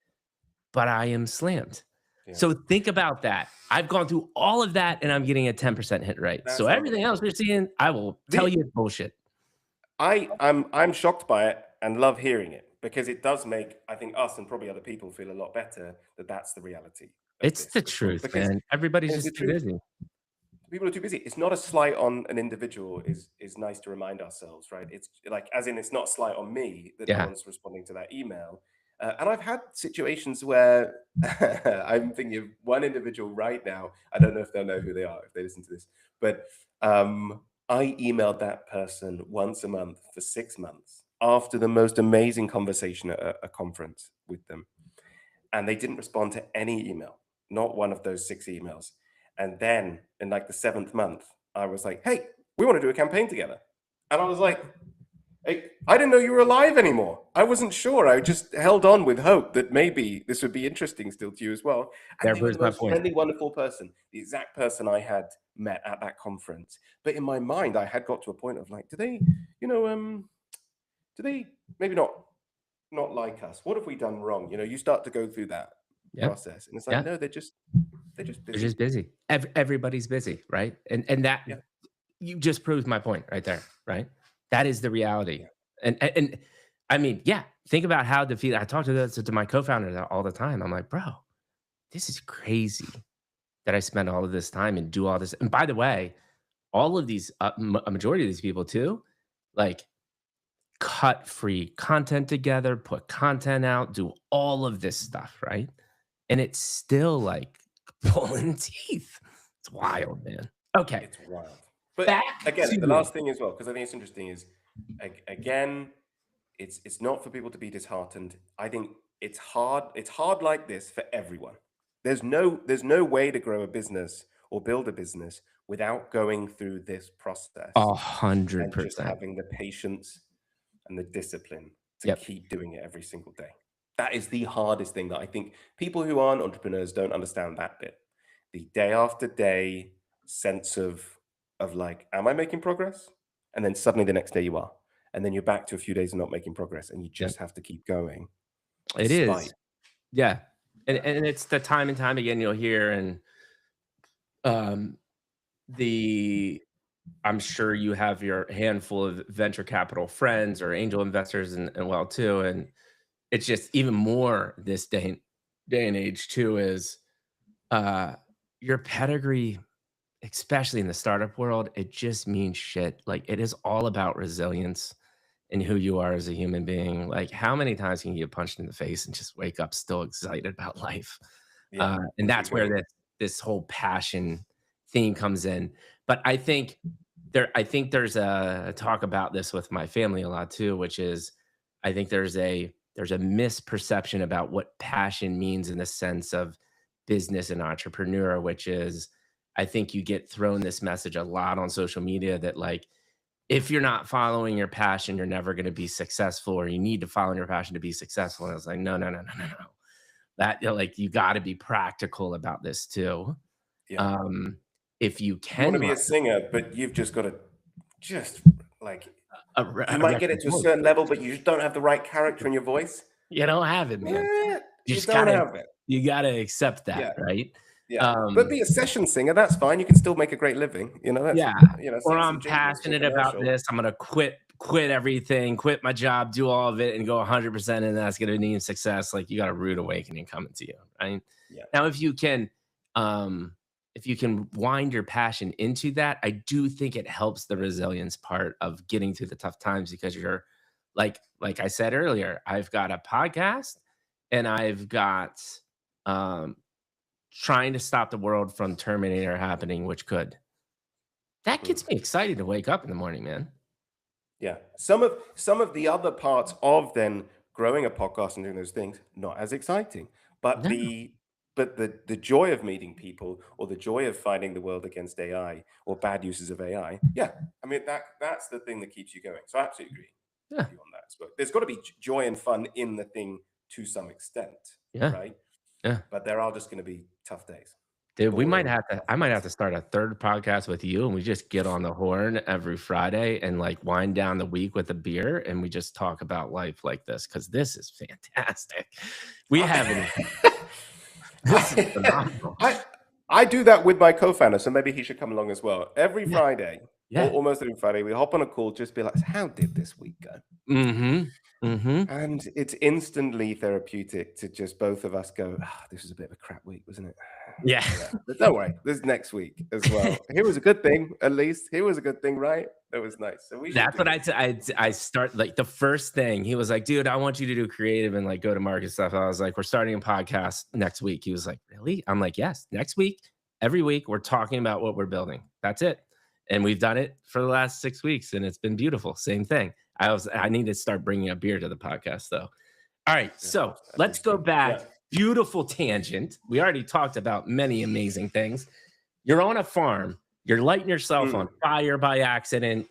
but I am slammed." Yeah. So think about that. I've gone through all of that, and I'm getting a 10% hit rate. So That's everything else unbelievable. you're seeing, I will tell The you it's bullshit. I'm shocked by it and love hearing it because it does make, I think, us and probably other people feel a lot better that that's the reality of It's this the for sure. truth, Because man. Everybody's it's the just too truth. busy. People are too busy. It's not a slight on an individual is nice to remind ourselves, right? It's like, as in, it's not a slight on me that no Yeah. one's responding to that email. And I've had situations where I'm thinking of one individual right now. I don't know if they'll know who they are if they listen to this, but I emailed that person once a month for 6 months after the most amazing conversation at a conference with them, and they didn't respond to any email, not one of those 6 emails. And then in like the seventh month, I was like, hey, we want to do a campaign together. And I was like, hey, I didn't know you were alive anymore. I wasn't sure. I just held on with hope that maybe this would be interesting still to you as well. And There they were proves the my most point. friendly, wonderful person, the exact person I had met at that conference. But in my mind, I had got to a point of like, do they, do they maybe not like us? What have we done wrong? You start to go through that Yeah. process, and it's like, Yeah. no, they're just They're busy. just busy. Everybody's busy, right? And that Yeah, you just proved my point right there, right? That is the reality. yeah, And I mean, yeah, think about how defeated I talk to this to my co-founder all the time. I'm like, bro, this is crazy that I spend all of this time and do all this. And by the way, all of these, a majority of these people too, like cut free content together, put content out, do all of this stuff, right? And it's still like pulling teeth. It's yeah. wild, man. Okay, It's wild. But back again, the to last thing as well, because I think it's interesting, is again, it's not for people to be disheartened. I think it's hard. It's hard like this for everyone. There's no way to grow a business or build a business without going through this process a hundred and just percent. having the patience and the discipline to Yep. keep doing it every single day. That is the hardest thing that I think people who aren't entrepreneurs don't understand that bit. The day after day sense of like, am I making progress? And then suddenly the next day you are. And then you're back to a few days of not making progress and you Yep. just have to keep going It despite. is. Yeah. And Yeah. and it's the time and time again you'll hear and um the I'm sure you have your handful of venture capital friends or angel investors and well too. And it's just even more this day and age too is uh your pedigree, especially in the startup world, it just means shit. Like it is all about resilience and who you are as a human being. Like how many times can you get punched in the face and just wake up still excited about life? Yeah. And And keep that's where going. this whole passion theme comes in. But I think there's a talk about this with my family a lot too, which is I think there's a misperception about what passion means in the sense of business and entrepreneur, which is I think you get thrown this message a lot on social media that like if you're not following your passion, you're never going to be successful, or you need to follow your passion to be successful. And I was like, no, no, no, no, no, no. That like you got to be practical about this too. Yeah. Um, if you You want to can be run a singer, but you've just got to just like, you a might get it record to a voice, certain level, but you just don't have the right character in your voice. you don't have it, man. You You just don't gotta have it. you gotta accept that, Yeah. right? Yeah, but Um, be a session singer, that's fine, you can still make a great living, that's yeah. Or sing some I'm jingles for a passionate about commercial. this. I'm gonna quit quit everything, quit my job, do all of it, and go 100%, and that's going to mean success. Like, you got a rude awakening coming to you, right? Yeah. Now, if you can wind your passion into that, I do think it helps the resilience part of getting through the tough times, because you're like I said earlier, I've got a podcast, and I've got um trying to stop the world from Terminator happening, which could. That Mm. gets me excited to wake up in the morning, man. Yeah. Some of the other parts of then growing a podcast and doing those things, not as exciting. But No, the joy of meeting people, or the joy of fighting the world against AI or bad uses of AI, yeah. I mean, that's the thing that keeps you going. So I absolutely agree yeah, with you on that as well. There's got to be joy and fun in the thing to some extent, yeah, right? yeah. But there are just going to be tough days, Dude, boring, tough I might have days. to start a third podcast with you, and we just get on the horn every Friday and, like, wind down the week with a beer, and we just talk about life like this, because this is fantastic. We haven't This is phenomenal. I I do that with my co-founder, so maybe he should come along as well. Every Yeah, Friday, or yeah. almost every Friday, we hop on a call, just be like, "How did this week go?" Mhm, mhm. And it's instantly therapeutic to just both of us go, "This was a bit of a crap week, wasn't it?" Yeah. Yeah, but don't worry, there's next week as well. Here was a good thing, at least. Here was a good thing, right? It was nice. So we should That's do what this. I start, like, the first thing, he was like, "Dude, I want you to do creative and, like, go to market stuff." I was like, "We're starting a podcast next week." He was like, "Really?" I'm like, "Yes, next week, every week, we're talking about what we're building. That's it." And we've done it for the last 6 weeks, and it's been beautiful. Same thing. I need to start bringing a beer to the podcast, though. All right, Yeah, so let's go absolutely. back. Yeah. Beautiful tangent. We already talked about many amazing things. You're on a farm. You're lighting yourself on Mm. fire by accident.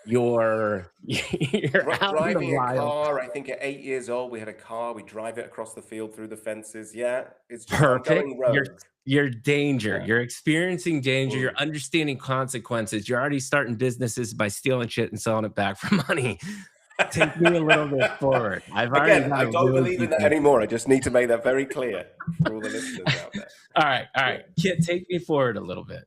You're out in the Driving a wild. car, I think at 8 years old, we had a car, we drive it across the field through the fences. Yeah, it's just I'm Perfect. going rogue. You're danger. Yeah. You're experiencing danger. You're Mm. understanding consequences. You're already starting businesses by stealing shit and selling it back for money. Take me a little bit forward. I've already Again, got I a don't really believe in deep that answer. anymore. I just need to make that very clear for all the listeners out there. All right, all Yeah. right. Kit, take me forward a little bit.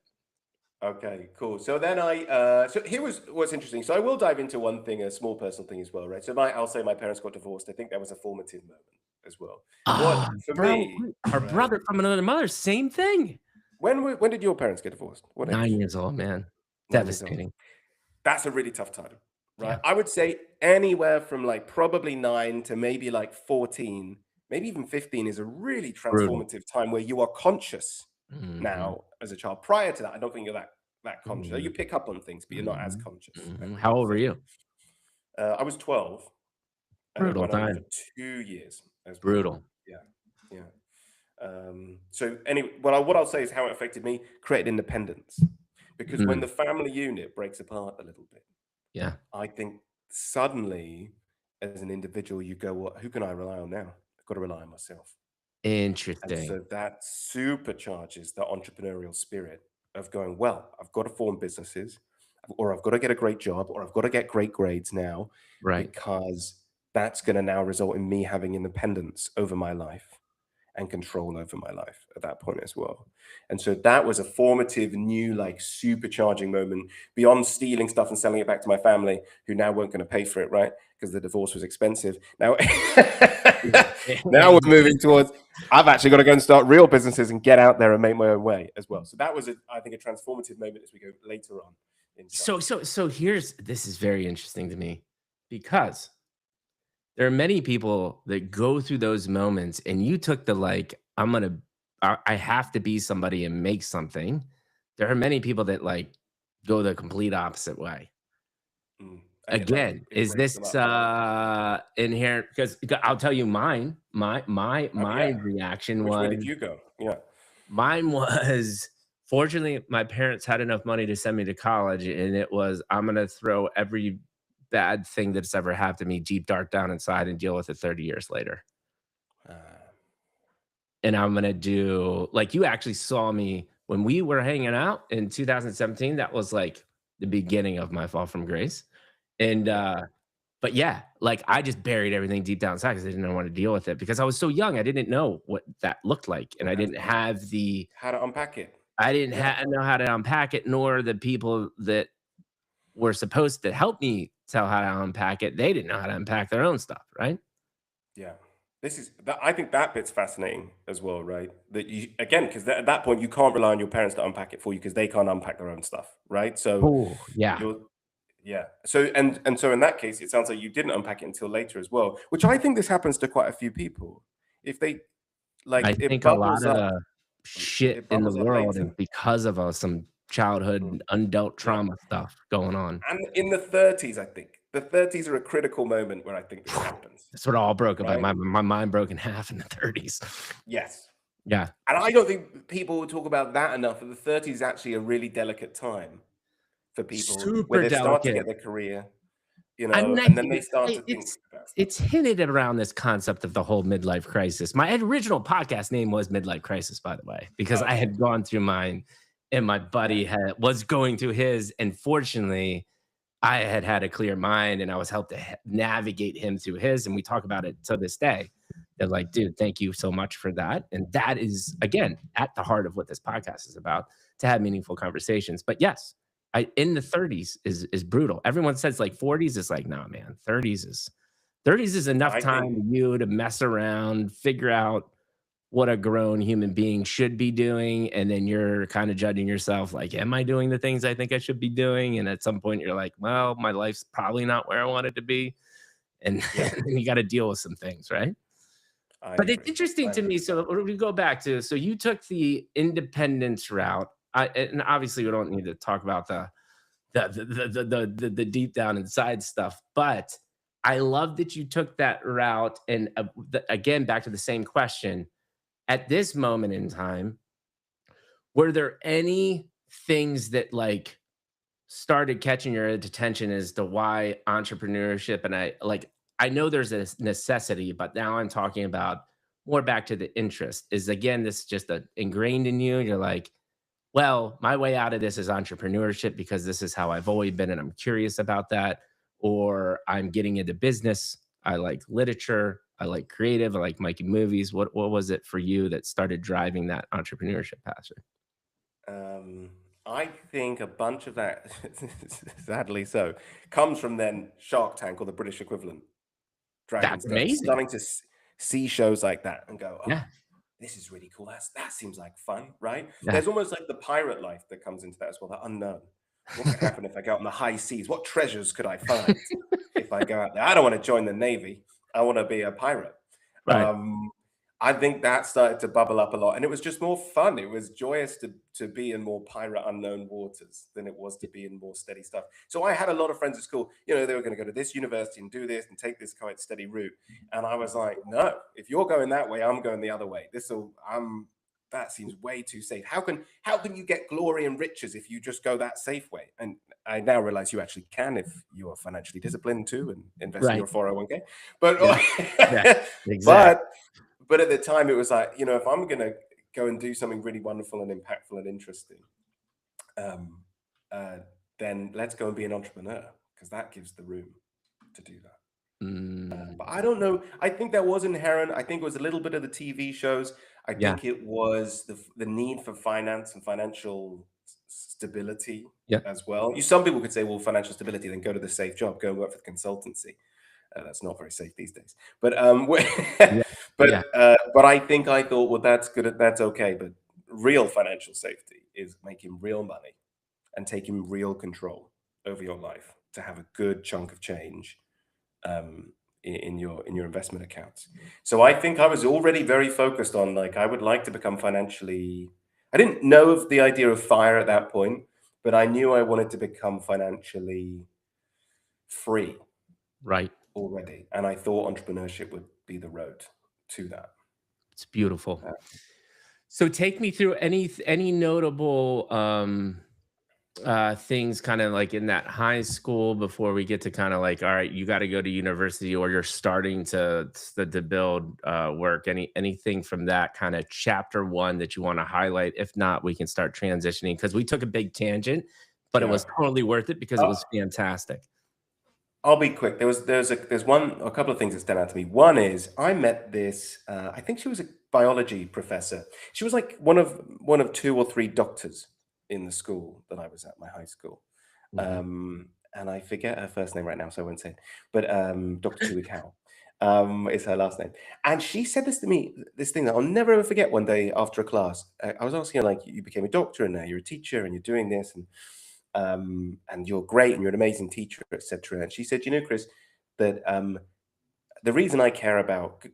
Okay, cool. So then so here was what's interesting. So I will dive into one thing, a small personal thing as well, right? So I'll say my parents got divorced. I think that was a formative moment as well. Ah, What for bro, me, our right? brother from another mother, same thing. When did your parents get divorced? What 9 age? years old, man. 9 years old. Devastating. That's a really tough time, right? Yeah. I would say anywhere from like probably 9 to maybe like 14, maybe even 15 is a really Brutal. transformative time where you are conscious Mhm, now as a child. Prior to that, I don't think you're that conscious. You mhm, pick up on things, but you're not as mhm, conscious, I mhm. think, How I'd old were say. you? I was 12, and it Brutal went on for time. 2 years as well. Brutal. Yeah, yeah. So anyway, what I'll say is how it affected me, created independence. Because when Mm, the family unit breaks apart a little bit, yeah. I think suddenly, as an individual, you go, "What? Who can I rely on now? I've got to rely on myself." And Interesting. so that supercharges the entrepreneurial spirit of going, "Well, I've got to form businesses, or I've got to get a great job, or I've got to get great grades now, Right. because that's going to now result in me having independence over my life and control over my life at that point as well." And so that was a formative, new, like supercharging moment beyond stealing stuff and selling it back to my family, who now weren't going to pay for it, right? Because the divorce was expensive. Now, now we're moving towards, I've actually got to go and start real businesses and get out there and make my own way as well. So that was, I think, a transformative moment as we go later on in So childhood. so so here's this is very interesting to me, because there are many people that go through those moments, and you took the, like, I have to be somebody and make something. There are many people that, like, go the complete opposite way. Mm. And Again, it is breaks them this up, right? inherent? Because I'll tell you mine. Oh, My yeah. reaction Which way was did you go? Yeah. mine was fortunately my parents had enough money to send me to college, and it was, I'm gonna throw every bad thing that's ever happened to me deep dark down inside and deal with it 30 years later. Uh, And I'm gonna do, like, you actually saw me when we were hanging out in 2017. That was like the beginning of my fall from grace. And yeah. but yeah, like, I just buried everything deep down inside because I didn't want to deal with it, because I was so young. I didn't know what that looked like. And That's right. How to unpack it. I didn't Yeah. know how to unpack it, nor the people that were supposed to help me tell how to unpack it, they didn't know how to unpack their own stuff, right? Yeah. This is that I think that bit's fascinating as well, right? That you again, because at that point you can't rely on your parents to unpack it for you because they can't unpack their own stuff, right? So Oh, yeah. you're yeah. So and so in that case, it sounds like you didn't unpack it until later as well, which I think this happens to quite a few people. If they I like think a lot of up, the shit it in the bubbles up world is later. because of some Mm, childhood undealt yeah. trauma stuff going on. And in the 30s, I think. The 30s are a critical moment where I think this happens, That's what all broke about. right? My mind broke in half in the 30s. Yes. Yeah. And I don't think people talk about that enough. That the 30s is actually a really delicate time for people where Super they start to delicate. get their career, I mean, and then they start to think about stuff. it's hinted around this concept of the whole midlife crisis. My original podcast name was Midlife Crisis, by the way, because I Okay. had gone through mine and my Yeah. was going through his. And fortunately, I had a clear mind and I was helped to navigate him through his. And we talk about it to this day. They're like, dude, thank you so much for that. And that is, again, at the heart of what this podcast is about, to have meaningful conversations. But yes, in the 30s is brutal. Everyone says like 40s is like, nah, man, 30s is enough I think time for you to mess around, figure out what a grown human being should be doing. And then you're kind of judging yourself like, am I doing the things I think I should be doing? And at some point, you're like, well, my life's probably not where I want it to be. And, yeah, and then you got to deal with some things, right? I But it's agree. interesting I to me. agree. So we go back to, so you took the independence route. And obviously we don't need to talk about the deep down inside stuff, but I love that you took that route. And again, back to the same question. At this moment in time, were there any things that like started catching your attention as to why entrepreneurship? And I know there's a necessity, but now I'm talking about more back to the interest. Is again this just ingrained in you? You're like, well, my way out of this is entrepreneurship because this is how I've always been and I'm curious about that. Or I'm getting into business. I like literature. I like creative. I like making movies. What was it for you that started driving that entrepreneurship passion? Um, I think a bunch of that, sadly so, comes from then Shark Tank or the British equivalent, That's Dragon's Den, amazing. starting to see shows like that and go, oh, Yeah. this is really cool. That seems like fun, right? Yeah. There's almost like the pirate life that comes into that as well, that unknown. What could happen if I go out on the high seas? What treasures could I find if I go out there? I don't want to join the Navy. I want to be a pirate. Right. Um, I think that started to bubble up a lot, and it was just more fun. It was joyous to be in more pirate unknown waters than it was to be in more steady stuff. So I had a lot of friends at school. They were going to go to this university and do this and take this quite steady route, and I was like, no, if you're going that way, I'm going the other way. That seems way too safe. How can you get glory and riches if you just go that safe way? And I now realize you actually can if you are financially disciplined too and invest in Right. your 401k. But Yeah. Yeah. Exactly. but but at the time it was like, if I'm gonna go and do something really wonderful and impactful and interesting, um, uh, then let's go and be an entrepreneur because that gives the room to do that. But I Mm, don't know. I think that was inherent. I think it was a little bit of the TV shows. I yeah. think it was the need for finance and financial stability Yeah. as well. Some people could say, well, financial stability, then go to the safe job, go and work for the consultancy. That's not very safe these days. But Yeah. Yeah. but I think I thought, well, that's good. That's okay. But real financial safety is making real money and taking real control over your life to have a good chunk of change in your investment accounts. So I think I was already very focused on like I would like to become financially. I didn't know of the idea of fire at that point, but I knew I wanted to become financially free Right. already, and I thought entrepreneurship would be the road to that. It's beautiful. Uh, So take me through any notable things kind of like in that high school before we get to kind of like, all right, you got to go to university or you're starting to build work. Anything from that kind of chapter one that you want to highlight? If not, we can start transitioning because we took a big tangent, but it yeah. was totally worth it because it Uh, was fantastic. I'll be quick. There's a couple of things that stand out to me. One is I met this. I think she was a biology professor. She was like one of two or three doctors in the school that I was at, my high school. Mhm. Um, and I forget her first name right now, so I won't say it. But Dr. Tui Cow is her last name. And she said this to me, this thing that I'll never ever forget one day after a class. I was asking her, like, you became a doctor and now you're a teacher and you're doing this and you're great and you're an amazing teacher, etc. And she said, you know, Chris, that the reason I care about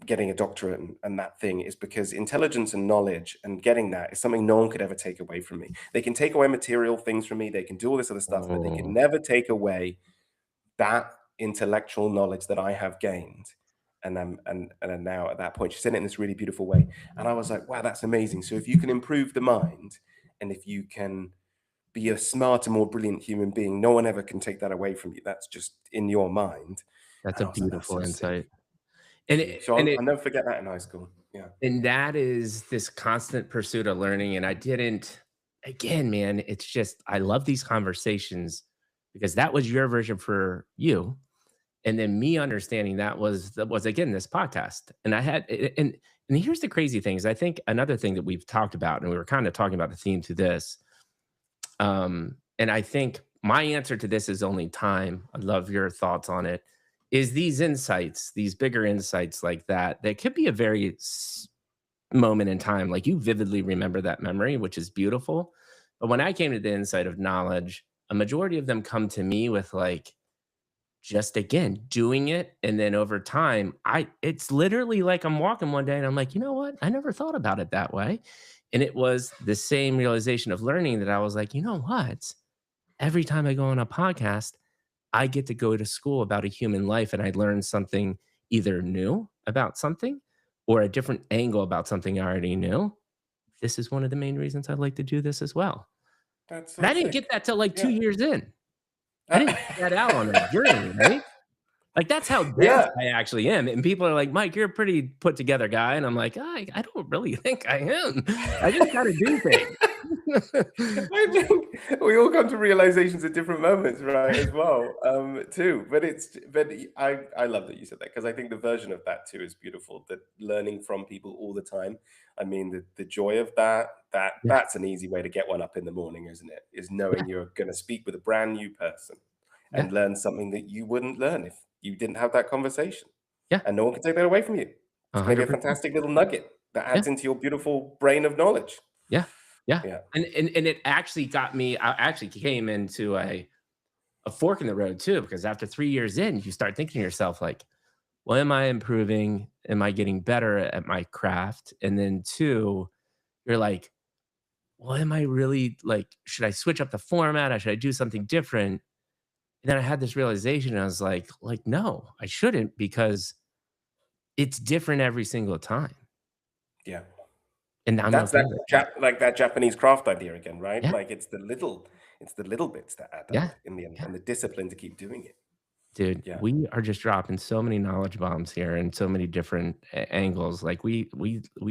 getting a doctorate and that thing is because intelligence and knowledge and getting that is something no one could ever take away from me. They can take away material things from me, they can do all this other stuff, but they can Oh, never take away that intellectual knowledge that I have gained. And now at that point, she said it in this really beautiful way. And I was like, wow, that's amazing. So if you can improve the mind and if you can be a smarter, more brilliant human being, no one ever can take that away from you. That's just in your mind. that's And a I was like, that's beautiful so insight. sick. And Yeah. it, So and I'll it never forget that in high school. Yeah. and that is this constant pursuit of learning. And I didn't, again, man, it's just, I love these conversations because that was your version for you. And then me understanding that was again this podcast. And I had and here's the crazy thing is I think another thing that we've talked about, and we were kind of talking about the theme to this. And I think my answer to this is only time. I'd love your thoughts on it. Is these insights, these bigger insights like that, that could be a very moment in time. Like you vividly remember that memory, which is beautiful. But when I came to the insight of knowledge, a majority of them come to me with like, just again doing it, and then over time I it's literally like I'm walking one day and I'm like, you know what, I never thought about it that way. And it was the same realization of learning that I was like, you know what, every time I go on a podcast I get to go to school about a human life and I learn something either new about something or a different angle about something I already knew. This is one of the main reasons I like to do this as well. That's But so I didn't get sick. that till like Yeah. 2 years in. I didn't figure that out on a journey, right? Like, that's how dense Yeah. I actually am, and people are like, "Mike, you're a pretty put together guy," and I'm like, I don't really think I am. I just gotta do things." I think we all come to realizations at different moments, right? As well, too. I love that you said that because I think the version of that too is beautiful. That learning from people all the time. I mean, the joy of Yeah, that's an easy way to get one up in the morning, isn't it? Is yeah, knowing you're going to speak with a brand new person yeah, and learn something that you wouldn't learn if you didn't have that conversation, yeah, and no one can take that away from you. It's going to be a 100%. fantastic little nugget that Yeah, adds into your beautiful brain of knowledge. yeah, yeah, Yeah. and it actually got me I actually came into a fork in the road too, because after 3 years in, you start thinking to yourself like, "Well, am I improving? Am I getting better at my craft?" And then 2, you're like, "Well, am I really like, should I switch up the format? Or should I do something different?" And then I had this realization, and I was like, "No, I shouldn't because it's different every single time." Yeah. And I'm That's okay that with that. Like that Japanese craft idea again, right? Yeah, Like it's the little bits that add yeah, up in the end yeah. and the discipline to keep doing it. Dude, Yeah. we are just dropping so many knowledge bombs here and so many different angles. Like we didn't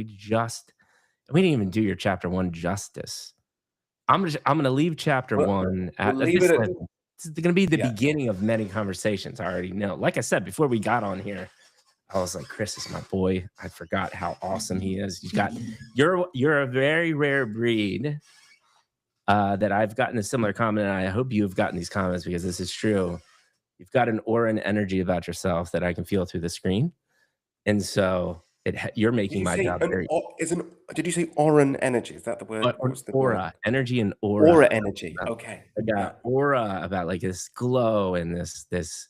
even do your chapter 1 justice. I'm gonna leave chapter Well, 1 we'll at leave this it at this is gonna be the yeah. beginning of many conversations. I already know. Like I said, before we got on here, I was like, Chris is my boy. I forgot how awesome he is. You're a very rare breed that I've gotten a similar comment. And I hope you've gotten these comments because this is true. You've got an aura and energy about yourself that I can feel through the screen. And so you're Did making you my say job very did you say Oran energy? Is that the word? What an was the word? aura, energy and Aura aura. energy. Uh, Okay. I Yeah. got aura about like this glow and this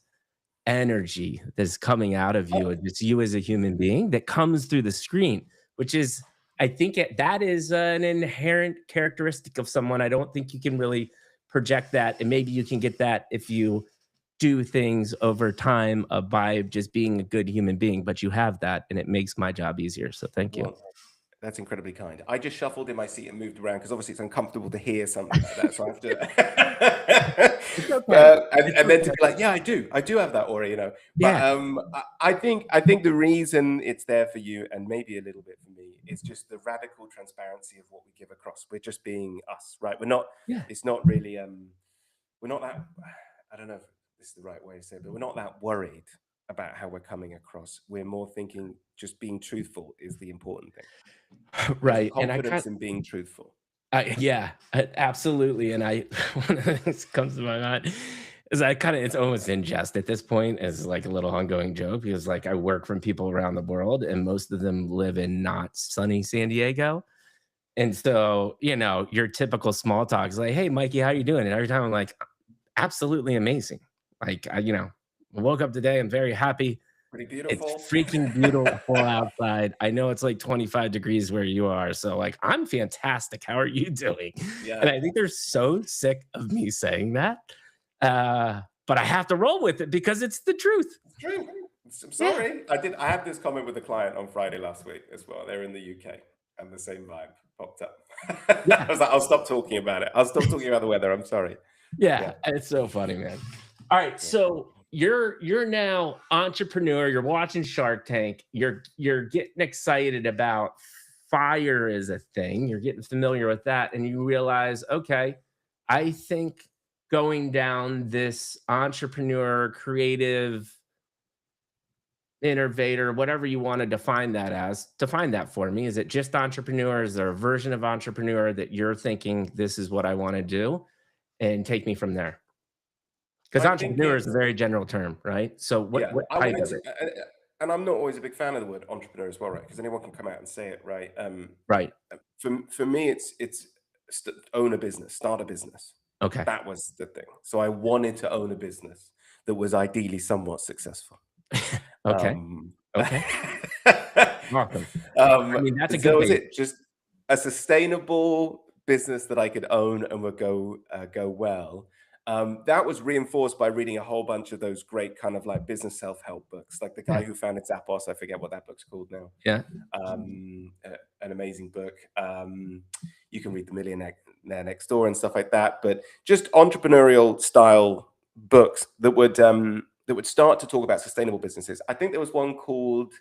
energy that's coming out of you, and it's you as a human being that comes through the screen, which is, I think that is an inherent characteristic of someone. I don't think you can really project that, and maybe you can get that if you do things over time by just being a good human being, but you have that, and it makes my job easier. So thank you. Well, that's incredibly kind. I just shuffled in my seat and moved around because obviously it's uncomfortable to hear something like that. So I have to, It's okay. It's and then to okay. be like, yeah, I do have that aura, But Yeah. I think the reason it's there for you, and maybe a little bit for me, is just the radical transparency of what we give across. We're just being us, right? We're not. Yeah. It's not really. We're not that. I don't know if this is the right way to say it, but we're not that worried about how we're coming across. We're more thinking just being truthful is the important thing. There's a Right. And confidence in being truthful. yeah, absolutely. And I, one of the things that comes to my mind Is I kinda it's almost in jest at this point as, like, a little ongoing joke because, like, I work from people around the world, and most of them live in not sunny San Diego, and so, your typical small talk is like, "Hey, Mikey, how you doing?" And every time I'm like, "Absolutely amazing." Like, I woke up today, I'm very happy. Pretty It's beautiful. freaking beautiful outside. I know it's like 25 degrees where you are, so, like, I'm fantastic. How are you doing? And Yeah. I think they're so sick of me saying that, but I have to roll with it because it's the truth. It's true. I'm Yeah, sorry. I had this comment with a client on Friday last week as well. They're in the UK, and the same vibe popped up. I yeah, was like, "I'll stop talking about it. I'll stop talking about the weather. I'm sorry." yeah, Yeah. it's so funny, man. Alright, Yeah. so you're now entrepreneur, you're watching Shark Tank, you're getting excited about fire as a thing, you're getting familiar with that, and you realize, "Okay, I think going down this entrepreneur, creative, innovator, whatever you wanna define that as, define that for me. Is it just entrepreneur? Is there a version of entrepreneur that you're thinking, "This is what I wanna do," and take me from there? Because I think entrepreneur is a it's very general term, right? So yeah. what I type wanted of to, it? and I'm not always a big fan of the word entrepreneur as well, right? Because anyone can come out and say it, right? Right. For me, it's own a business, start a business. Okay. That was the thing. So I wanted to own a business that was ideally somewhat successful. Okay. Um, Okay. Awesome. I um, mean, that's a so that good was base. it. Just a sustainable business that I could own and would go well. That was reinforced by reading a whole bunch of those great kind of like business self-help books, like the Yeah. guy who founded Zappos. I forget what that book's called now. Yeah. An amazing book. You can read The Millionaire Next Door and stuff like that, but just entrepreneurial style books that would start to talk about sustainable businesses. I think there was one called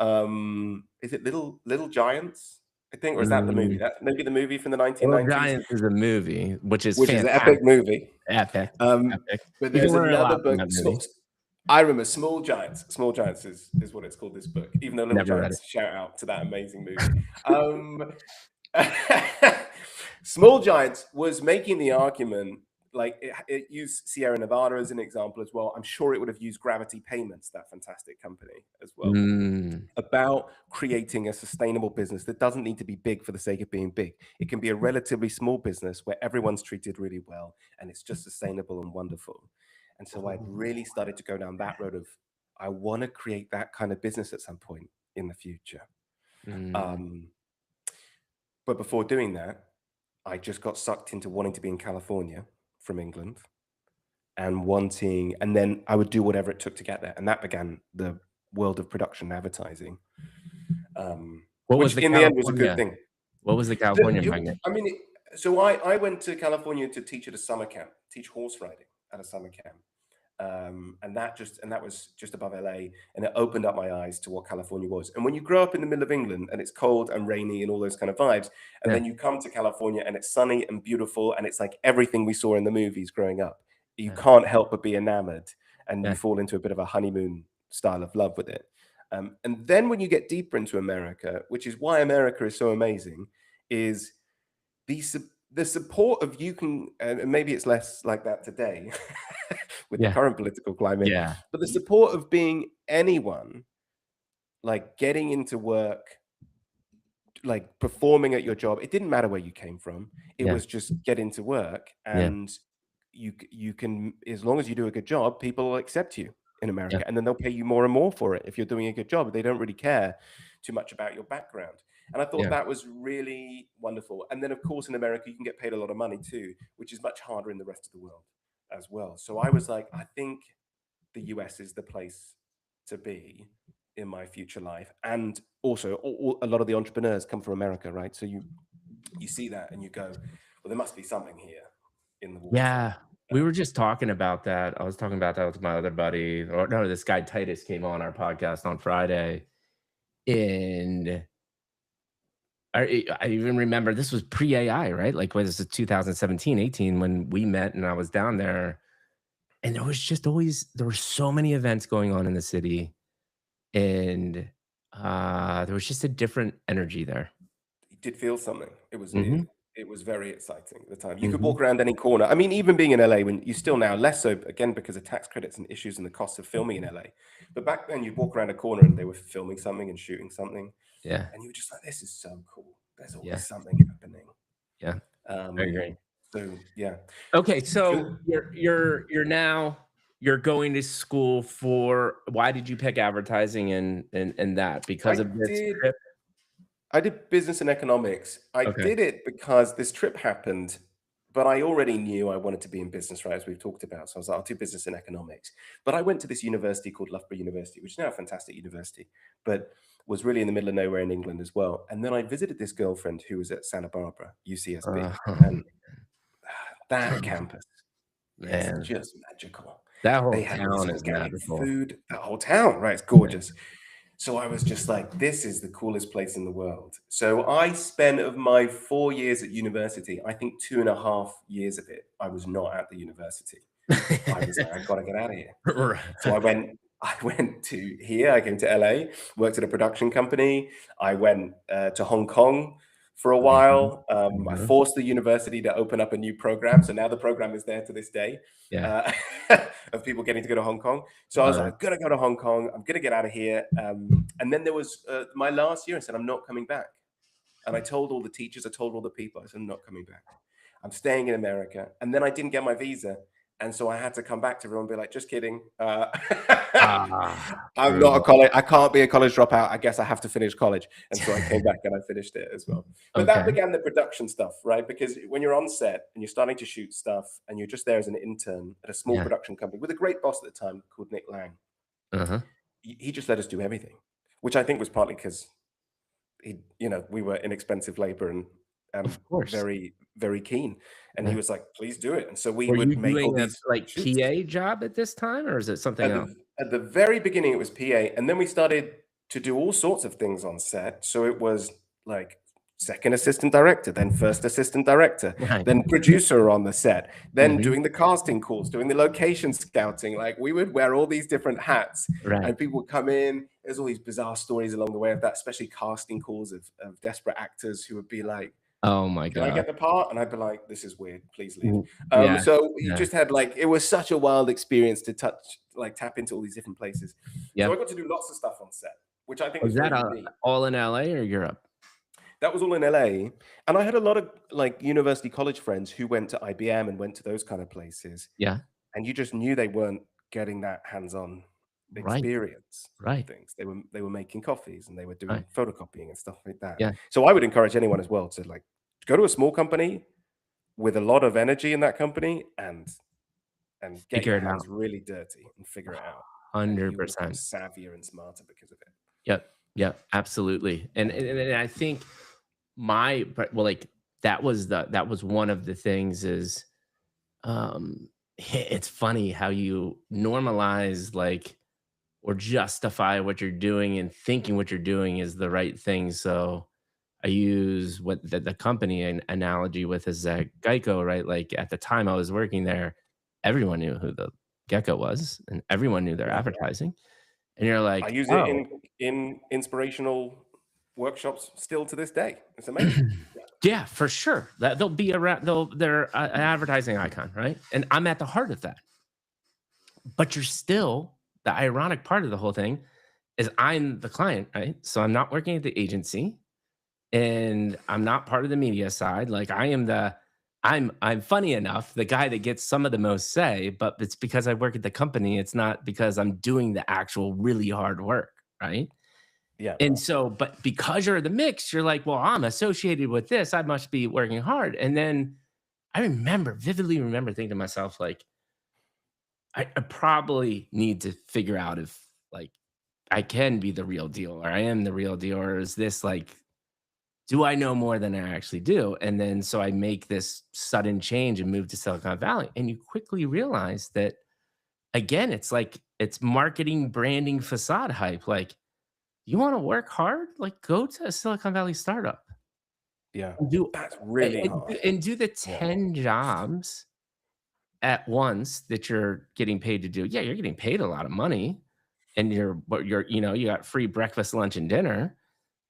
is it Little Giants? I think, or is that the movie? Mm, That maybe the movie from the Little 1990s, Giants is a movie, which is which is an fantastic. epic movie. Epic. Um, Epic. but You can there's learn a another lot from book. that movie. I remember Small Giants. Small Giants is what it's called. This book, even though Little Never read it. Giants. Shout out to that amazing movie. Um, Small Giants was making the argument, like it used Sierra Nevada as an example as well. I'm sure it would have used Gravity Payments, that fantastic company, as well, Mm, about creating a sustainable business that doesn't need to be big for the sake of being big. It can be a relatively small business where everyone's treated really well and it's just sustainable and wonderful. And so I really started to go down that road of I want to create that kind of business at some point in the future. mm. Um, but before doing that, I just got sucked into wanting to be in California from England and then I would do whatever it took to get there. And that began the world of production and advertising, What was which the in the end was a good California thing. what was the California magnet? I mean, so I went to California to teach at a summer camp, teach horse riding at a summer camp. And that was just above LA, and it opened up my eyes to what California was. And when you grow up in the middle of England and it's cold and rainy and all those kind of vibes, and Yeah, then you come to California and it's sunny and beautiful and it's like everything we saw in the movies growing up, you yeah, can't help but be enamored, and you yeah, fall into a bit of a honeymoon style of love with it. And then when you get deeper into America, which is why America is so amazing, is the support of you can, and maybe it's less like that today with the yeah, current political climate, yeah, but the support of being anyone, like getting into work, like performing at your job. It didn't matter where you came from. It yeah, was just get into work, yeah, and you can, as long as you do a good job, people will accept you in yeah, America, and then they'll pay you more and more for it if you're doing a good job. They don't really care too much about your background. And I thought yeah, that was really wonderful. And then, of course, in America, you can get paid a lot of money too, which is much harder in the rest of the world as well. So I was like, I think the US is the place to be in my future life. And also, a lot of the entrepreneurs come from America, right? So you see that and you go, well, there must be something here in the water. yeah. We were just talking about that. I was talking about that with my other buddy, or no, this guy Titus came on our podcast on Friday, and I even remember this was pre-AI, right? Like, what is it, 2017, 18 when we met and I was down there, and there were so many events going on in the city, and, there was just a different energy there. You did feel something. It was Mhm. new. It was very exciting at the time. You could Mhm. walk around any corner. I mean, even being in LA, when you still now less so, again, because of tax credits and issues and the cost of filming in LA. But back then, you'd walk around a corner and they were filming something and shooting something, Yeah. and you were just like, "This is so cool. There's Yeah. always something happening." Yeah. I Um, agree. so yeah. Okay, So so you're now you're going to school for why did you pick advertising and that? Because I of this did trip? I did business and economics. I Okay. did it because this trip happened, but I already knew I wanted to be in business, right? As we've talked about. So I was like, I'll do business and economics. But I went to this university called Loughborough University, which is now a fantastic university, but was really in the middle of nowhere in England as well. And then I visited this girlfriend who was at Santa Barbara, UCSB. Uh-huh. And that campus is Man, just magical. that They whole have this town is organic magical. food, the whole town, right? It's gorgeous. So I was just like, this is the coolest place in the world. So I spent of my 4 years at university, I think 2.5 years of it, I was not at the university. I was like, I gotta get out of here. So Right. I went to here, I came to LA, worked at a production company. I went to Hong Kong for a Mhm, while. I mhm. forced the university to open up a new program. So now the program is there to this day Yeah. uh, of people getting to go to Hong Kong. So I was like, I'm gonna go to Hong Kong. I'm gonna get out of here. And then there was my last year. I said, I'm not coming back. And I told all the teachers, I told all the people, I said, I'm not coming back. I'm staying in America. And then I didn't get my visa. And so I had to come back to everyone and be like, just kidding. I'm not a Brutal. college, I can't be a college dropout. I guess I have to finish college. And so I came back and I finished it as well. But that Okay. began the production stuff, right? Because when you're on set and you're starting to shoot stuff and you're just there as an intern at a small Yeah. production company with a great boss at the time called Nick Lang, Uh-huh. he just let us do everything, which I think was partly because we were inexpensive labor and Of course. very, very keen. And he Yeah. was like, please do it. And so we Were you would make all doing a, these like, shoots. PA job at this time, or is it something At else? the very beginning, it was PA, and then we started to do all sorts of things on set. So it was like second assistant director, then first assistant director, Right. then producer on the set, then Mhm. doing the casting calls, doing the location scouting. Like we would wear all these different hats, Right. and people would come in. There's all these bizarre stories along the way of that, especially casting calls of desperate actors who would be like, Oh my "Can I god. get the part?" And I'd be like, "This is weird. Please leave." Yeah, So you yeah. just had like it was such a wild experience to tap into all these different places. So I Yep. got to do lots of stuff on set, which I think Was was that, very unique. all in LA or Europe? That was all in LA, and I had a lot of like university college friends who went to IBM and went to those kind of places, Yeah. and you just knew they weren't getting that hands-on Right, experience of right, things. They were making coffees and they were right. doing photocopying and stuff like that. Yeah. So I would encourage anyone as well to like go to a small company with a lot of energy in that company and get Figure your it out. hands really dirty and figure it out, and you will become 100%. savvier and smarter because of it. Yep, yep, absolutely. And I think well, like, that was one of the things is, it's funny how you normalize, like, or justify what you're doing and thinking what you're doing is the right thing. So I use what the company analogy with is Geico, right? Like at the time I was working there, everyone knew who the Gecko was and everyone knew their Yeah. advertising. And you're I like, use it oh, in inspirational workshops still to this day. It's amazing. Yeah. yeah, for sure. That they'll be around, they're an advertising icon, right? And I'm at the heart of that. But you're still the ironic part of the whole thing is I'm the client, right? So I'm not working at the agency and I'm not part of the media side. Like I am I'm funny enough, the guy that gets some of the most say, but it's because I work at the company. It's not because I'm doing the actual really hard work, right? Yeah. And so, but because you're in the mix, you're like, well, I'm associated with this. I must be working hard. And then vividly remember thinking to myself, like, I probably need to figure out if like I can be the real deal or I am the real deal, or is this like do I know more than I actually do? And then so I make this sudden change and move to Silicon Valley. And you quickly realize that again, it's like it's marketing, branding, facade hype. Like, you want to work hard? Like, go to a Silicon Valley startup Yeah. and do That's really hard. and do the Yeah. 10 jobs at once that you're getting paid to do. Yeah, you're getting paid a lot of money and you're but you're you got free breakfast, lunch, and dinner.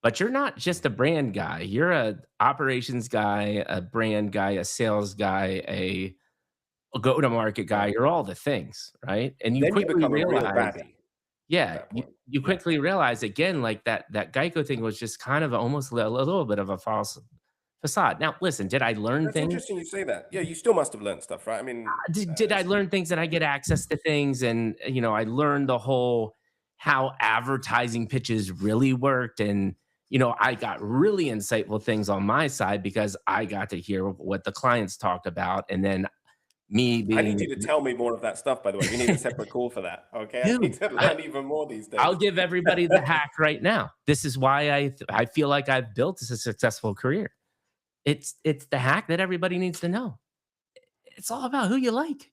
but you're not just a brand guy. You're a operations guy, a brand guy, a sales guy, a go-to-market guy. Yeah. You're all the things, right? And you Then you quickly become a real realize, baddie at yeah, that you point. you Yeah. quickly realize again, like that Geico thing was just kind of almost a little bit of a false facade. Now, listen, did I learn That's things? interesting you say that. Yeah, you still must have learned stuff, right? I mean, Did I learn things that I get access to things and, I learned the whole how advertising pitches really worked and, I got really insightful things on my side because I got to hear what the clients talked about and then me I need being you to tell me more of that stuff, by the way. We need a separate call for that. Okay. I need dude, to learn even more these I'll days. give everybody the hack right now. This is why I feel like I've built a successful career. It's the hack that everybody needs to know. It's all about who you like.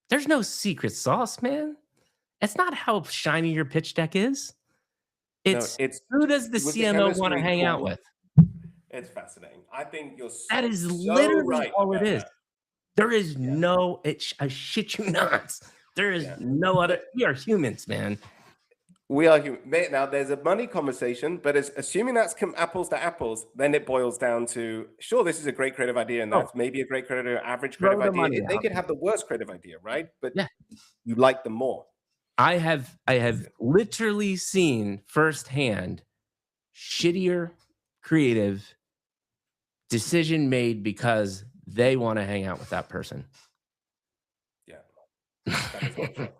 There's no secret sauce, man. It's not how shiny your pitch deck is. No, It's it's who does the with the CMO wanna chemistry hang out core. with? It's fascinating. I think you're That is so literally right all it about is. that. There is Yeah. no I shit you not. There is Yeah. no other we are humans, man. We are human. Now, there's a money conversation, but it's assuming that's apples to apples, then it boils down to sure, this is a great creative idea, and Oh, that's maybe a great creative, average creative throw the idea. money They out. could have the worst creative idea, right? But Yeah. you like them more. I have literally seen firsthand shittier creative decision made because they wanna hang out with that person. Yeah, that is unfortunate.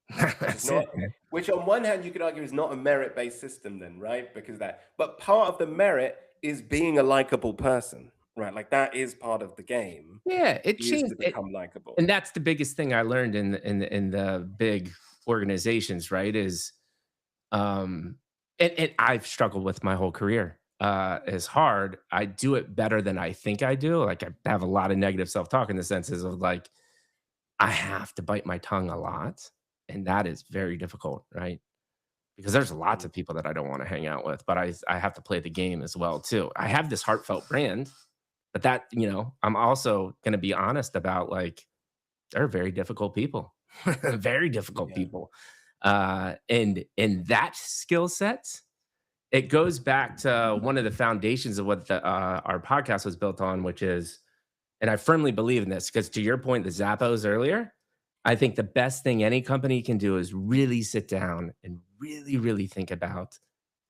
Which is That's not, it, man. which on one hand you could argue is not a merit-based system, then, right? Because but part of the merit is being a likable person, right? Like that is part of the game, Yeah, it is changed to it. become likable. And that's the biggest thing I learned in the big organizations, right? Is and I've struggled with my whole career. Is hard. I do it better than I think I do. Like I have a lot of negative self-talk in the senses of like I have to bite my tongue a lot. And that is very difficult, right? Because there's lots Mm, of people that I don't want to hang out with, but I have to play the game as well too. I have this heartfelt brand, but that, I'm also gonna be honest about like they're very difficult people. Very difficult yeah. people. And in that skill set, it goes back to one of the foundations of what our podcast was built on, which is, and I firmly believe in this because to your point, the Zappos earlier, I think the best thing any company can do is really sit down and really, really think about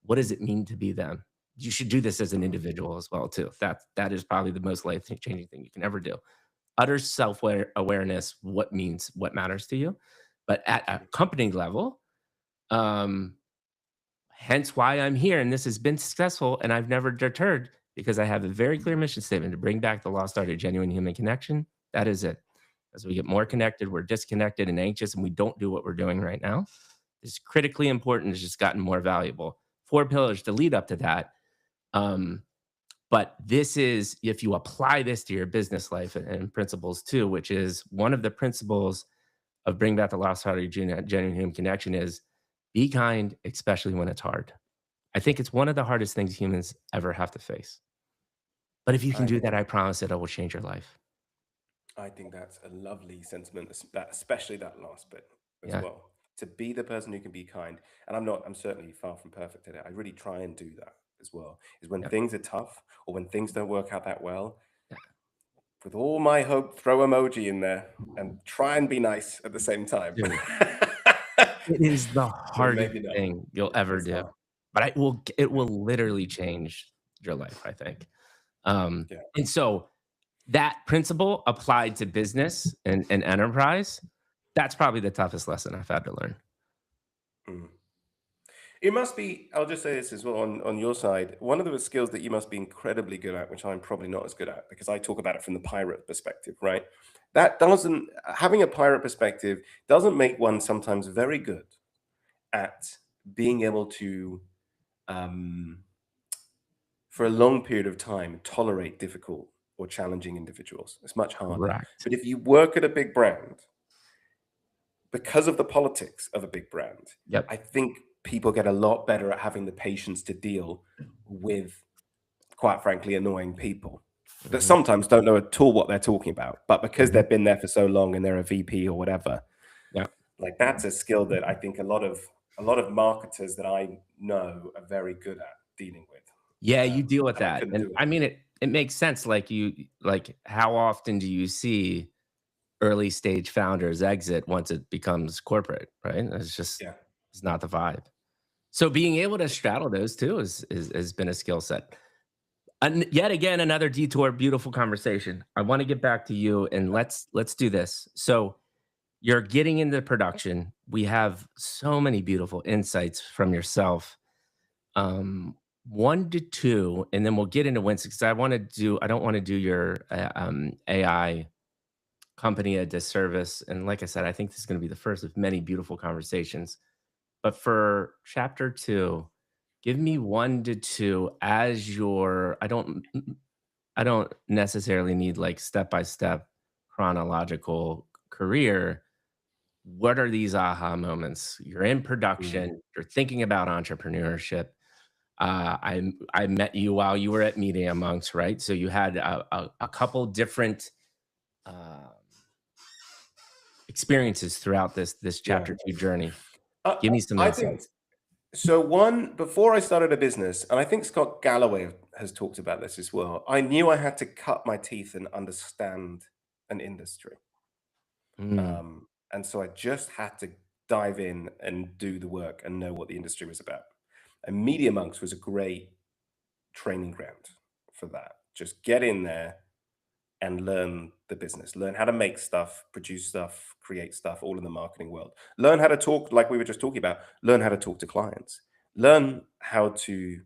what does it mean to be them. You should do this as an Mhm. individual as well too. That is probably the most life changing thing you can ever do. Utter self awareness, what matters to you, but at a company level, um, hence why I'm here, and this has been successful, and I've never deterred because I have a very clear mission statement to bring back the lost art of genuine human connection. That is it. As we get more connected, we're disconnected and anxious, and we don't do what we're doing right now. It's critically important. It's just gotten more valuable. 4 pillars to lead up to that. Um, but this is if you apply this to your business life and principles too, which is one of the principles of bring back the lost art of genuine human connection is be kind, especially when it's hard. I think it's one of the hardest things humans ever have to face. But if you can I do think that, I promise it will change your life. I think that's a lovely sentiment, that especially that last bit as Yeah. well. To be the person who can be kind, and I'm certainly far from perfect at it. I really try and do that as well. Is when Yeah. things are tough or when things don't work out that well, Yeah. with all my hope, throw emoji in there and try and be nice at the same time. Dude, it is the But hardest maybe not. thing you'll ever It's do. hard. But it Yeah. will literally change your life, I think. Yeah. And so that principle applied to business and enterprise, that's probably the toughest lesson I've had to learn. Mm. It must be, I'll just say this as well on your side. One of the skills that you must be incredibly good at, which I'm probably not as good at because I talk about it from the pirate perspective, right? That doesn't, having a pirate perspective doesn't make one sometimes very good at being able to, um, for a long period of time, tolerate difficult or challenging individuals. It's much harder. Correct. But if you work at a big brand, because of the politics of a big brand, Yep. I think people get a lot better at having the patience to deal with, quite frankly, annoying people that Mhm, sometimes don't know at all what they're talking about. But because mhm. they've been there for so long and they're a VP or whatever, Yeah. like that's a skill that I think a lot of marketers that I know are very good at. dealing with. Yeah, you deal with And I that, couldn't and do it. I mean, it makes sense, like, how often do you see early stage founders exit once it becomes corporate, right? Yeah. It's not the vibe. So being able to straddle those 2 is has been a skill set. And yet again, another detour, beautiful conversation. I wanna get back to you, and let's do this. So, you're getting into production. We have so many beautiful insights from yourself. Um, 1 to 2, and then we'll get into Winston because I don't wanna do your, AI company a disservice, and like I said, I think this is gonna be the first of many beautiful conversations. But for chapter 2, give me 1 to 2 as your I don't necessarily need, like, step-by-step chronological career. What are these aha moments? You're in Mm. production, you're thinking about entrepreneurship. I met you while you were at Media Monks, right? So you had a couple different, um, experiences throughout this Yeah. chapter 2 journey. I Give me some I think insights. so. One, before I started a business, and I think Scott Galloway has talked about this as well, I knew I had to cut my teeth and understand an industry. Mm, And so I just had to dive in and do the work and know what the industry was about. And Media Monks was a great training ground for that. Just get in there and learn the business, learn how to make stuff, produce stuff, create stuff, all in the marketing world. Learn how to talk, like we were just talking about, learn how to talk to clients, learn how to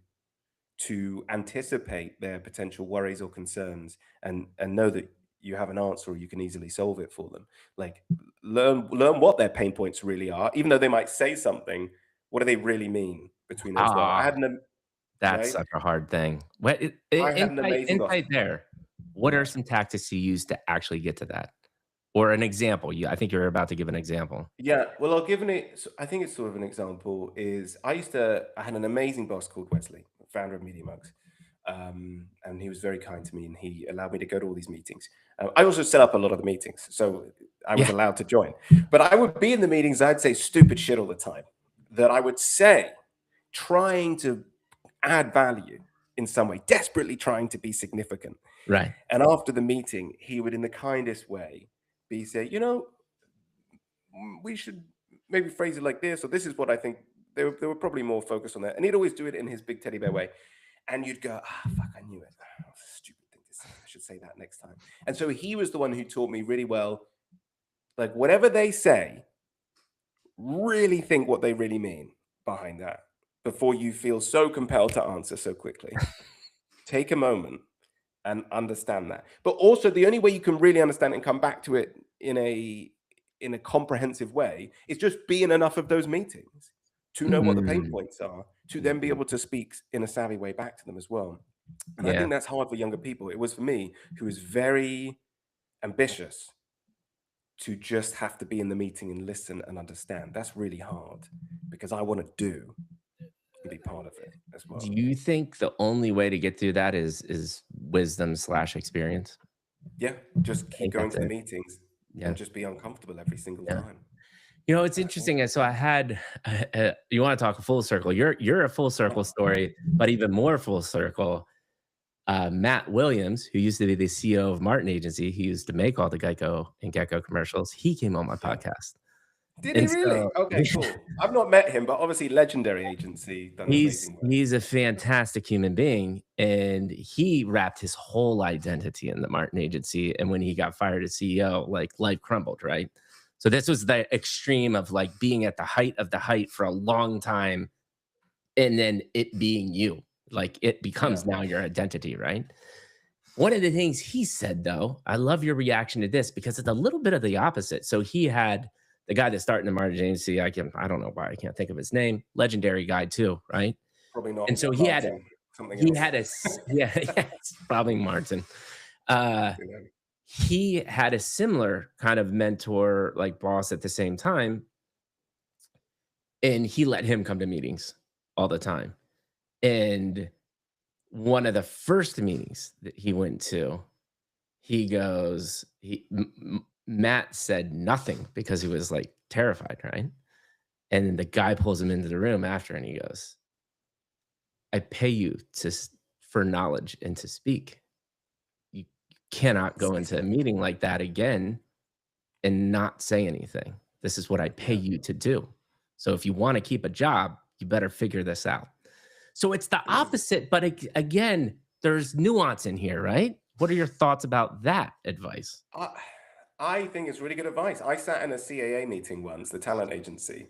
anticipate their potential worries or concerns and know that you have an answer or you can easily solve it for them. Like learn what their pain points really are, even though they might say something. What do they really mean between those words? ah, that's Right. such a hard thing. What I had an amazing boss. insight there. What are Yeah. some tactics you use to actually get to that? Or an example, I think you're about to give an example. Yeah, well, I'll give it. I think it's sort of an example. Is I had an amazing boss called Wesley, founder of Media Mugs, and he was very kind to me, and he allowed me to go to all these meetings. I also set up a lot of the meetings, so I was Yeah. allowed to join. But I would be in the meetings. I'd say stupid shit all the time that I would say, trying to add value in some way, desperately trying to be significant. Right. And after the meeting, he would, in the kindest way, be say, we should maybe phrase it like this, or this is what I think. They were probably more focused on that. And he'd always do it in his big teddy bear way. And you'd go, fuck, I knew it. Oh, stupid thing to say. I should say that next time. And so he was the one who taught me really well, like, whatever they say, really think what they really mean behind that before you feel so compelled to answer so quickly. Take a moment and understand that. But also, the only way you can really understand it and come back to it in a comprehensive way is just be in enough of those meetings to know what the pain Mm, points are, to then be able to speak in a savvy way back to them as well. And I yeah. think that's hard for younger people. It was for me, who was very ambitious, to just have to be in the meeting and listen and understand. That's really hard because I want to do and be part of it as Do well. you think the only way to get through that is wisdom/experience? Yeah, just I keep think going that's to the it. meetings Yeah. and just be uncomfortable every single Yeah. time. It's That's it. interesting, so I had you wanna talk a full circle. You're a full circle Oh, story, but even more full circle. Matt Williams, who used to be the CEO of Martin Agency, he used to make all the Geico and Gecko commercials. He came on my yeah. podcast. Did he And really? so Okay, cool. I've not met him, but obviously legendary agency, done amazing work. he's a fantastic human being, and he wrapped his whole identity in the Martin Agency, and when he got fired as CEO, like, life crumbled, right? So this was the extreme of, like, being at the height of the height for a long time, and then it being you. Like, it Yeah. becomes now your identity, right? One of the things he said, though, I love your reaction to this because it's a little bit of the opposite. So he had the guy that started the Martin Agency. I don't know why I can't think of his name. Legendary guy too, right? Probably And not so Martin, something he else. had a yeah, yeah, it's probably Martin. Uh, You know? he had a similar kind of mentor, like boss at the same time, and he let him come to meetings all the time. And one of the first meetings that he went to, he goes, Matt said nothing because he was like terrified, right? And then the guy pulls him into the room after and he goes, I pay you for knowledge and to speak. You cannot go into a Exactly. meeting like that again and not say anything. This is what I pay Yeah. you to do. So if you want to keep a job, you better figure this out. So it's the This is opposite, but again, there's nuance in here, right? What are your thoughts about that advice? I I think it's really good advice. I sat in a CAA meeting once, the talent agency,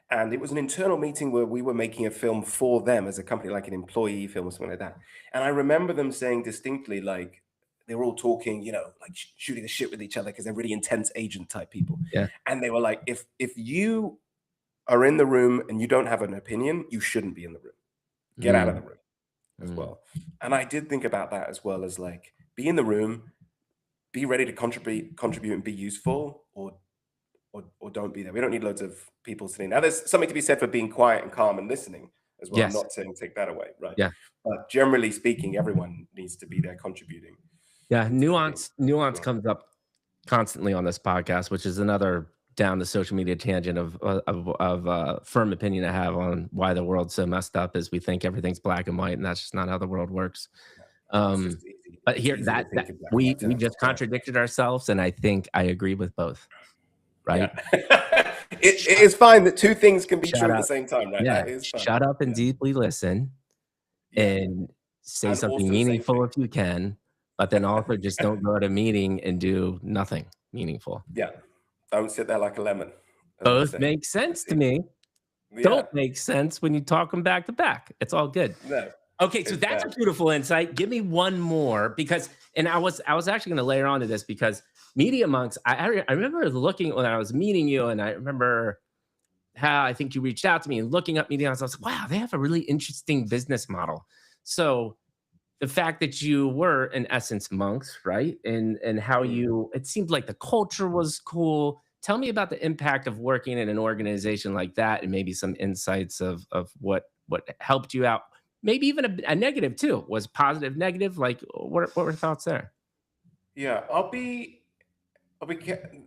and it was an internal meeting where we were making a film for them as a company, like an employee film or something like that. And I remember them saying distinctly, like, they were all talking, like shooting the shit with each other because they're really intense agent type people. Yeah. And they were like, if you are in the room and you don't have an opinion, you shouldn't be in the room. Get out of the Mm, room as mm. well. And I did think about that as well, as like, be in the room, be ready to contribute and be useful, or don't be there. We don't need loads of people sitting. Now, there's something to be said for being quiet and calm and listening as well. I'm Yes. not saying take that away, right? Yeah. But generally speaking, everyone needs to be there contributing Yeah. into the thing as Nuance well. comes up constantly on this podcast, which is another down the social media tangent of firm opinion I have on why the world's so messed up is we think everything's black and white, and that's just not how the world works. Yeah. It's Um, just easy. but It's here easy to that think in black and we white we terms. just Yeah. contradicted ourselves, and I think I agree with both. Yeah. Right? It is fine that two things can be true Shut at the up. same time, right? Yeah. That is fine. Shut up and Yeah. deeply listen Yeah. and say And something also say meaningful things. if you can, but then also just don't go to a meeting and do nothing meaningful. Yeah. Don't sit there like a lemon, as I Both say. make I sense to see. me. Yeah. Don't make sense when you talk them back to back. It's all good. No, Okay, so it's that's fair. a beautiful insight. Give me one more because and I was actually gonna layer onto this because Media Monks, I remember looking when I was meeting you, and I remember how I think you reached out to me and looking up Media Monks, I was like, wow, they have a really interesting business model. So the fact that you were in essence monks, right? And how Mm. you it seemed like the culture was cool. Tell me about the impact of working in an organization like that and maybe some insights of what helped you out. Maybe even a negative too. Was positive, negative? Like what were thoughts there? Yeah,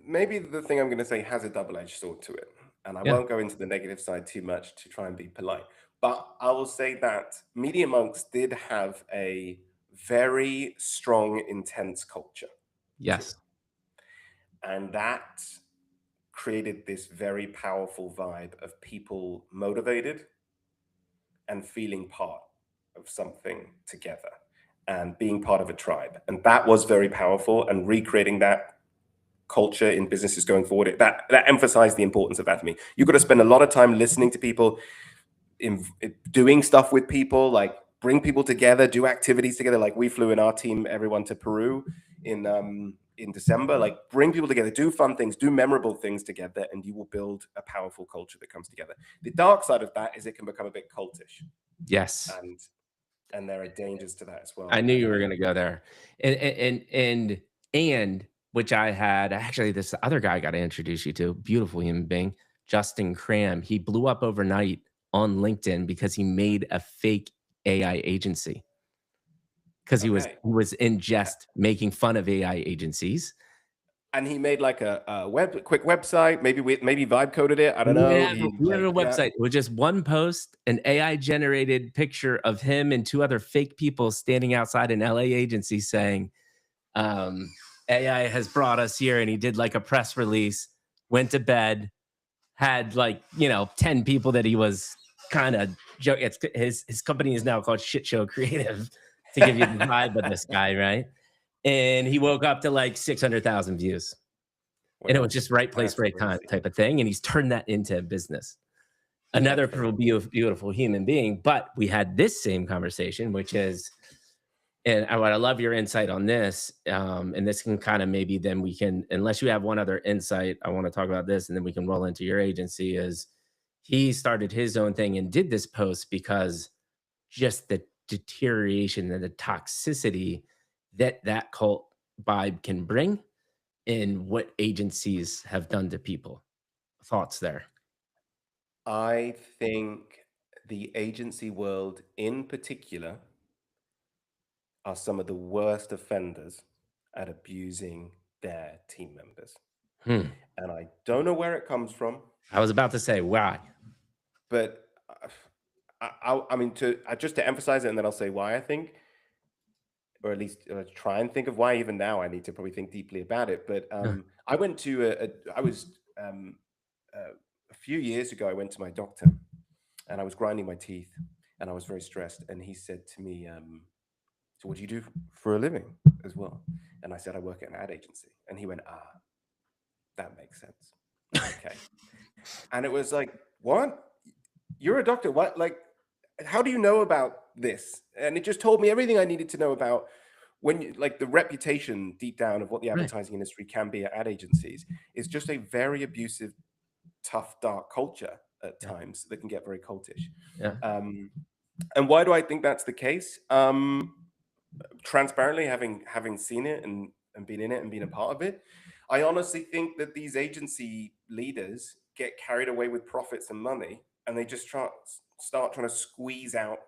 maybe the thing I'm going to say has a double-edged sword to it, and I Yeah. won't go into the negative side too much to try and be polite. But I will say that Media Monks did have a very strong, intense culture to Yes. it, and that created this very powerful vibe of people motivated and feeling part of something together and being part of a tribe. And that was very powerful. And recreating that culture in businesses going forward, that emphasized the importance of that to me. You've got to spend a lot of time listening to people, in doing stuff with people, like bring people together, do activities together. Like we flew in our team, everyone to Peru in December. Like bring people together, do fun things, do memorable things together, and you will build a powerful culture that comes together. The dark side of that is it can become a bit cultish, Yes. and there are dangers to that as I well. knew And you were gonna go there. And which I had actually this other guy I gotta introduce you to, beautiful human being, Justin Cram. He blew up overnight on LinkedIn because he made a fake AI agency because okay, he was in jest making fun of AI agencies. and he made like a quick website. Maybe vibe coded it. I don't know. He We had like a yeah. website. It was just one post, an AI generated picture of him and two other fake people standing outside an LA agency saying, um, AI has brought us here, and he did like a press release, went to bed, had like 10 people that he was kind of joke. It's his company is now called Shit Show Creative to give you the vibe of this guy, right? And he woke up to like 600,000 views, and it was Wow, just right place, that's right time crazy. type of thing. And he's turned that into a business. That's Another very cool. beautiful human being. But we had this same conversation, which is and I love your insight on this, and this can kind of maybe then we can, unless you have one other insight, I want to talk about this, and then we can roll into your agency. Is he started his own thing and did this post because just the deterioration and the toxicity that that cult vibe can bring, and what agencies have done to people. Thoughts there? I think the agency world in particular are some of the worst offenders at abusing their team members. Hmm. And I don't know where it comes from, I was about to say, why? but I mean, just to emphasize it, and then I'll say why I think, or at least try and think of why. Even now, I need to probably think deeply about it. But Yeah. I went to I was a few years ago. I went to my doctor, and I was grinding my teeth, and I was very stressed. And he said to me, "So, what do you do for a living as well?" And I said, "I work at an ad agency." And he went, "Ah, that makes sense. Okay." And it was like, "What? You're a doctor? What? Like, how do you know about this?" And it just told me everything I needed to know about when you, like, the reputation deep down of what the Right. advertising industry can be at ad agencies is just a very abusive, tough, dark culture at Yeah. times that can get very cultish. Yeah. Um, and why do I think that's the case? Transparently, having seen it and been in it and been a part of it, I honestly think that these agency leaders get carried away with profits and money, and they just start trying to squeeze out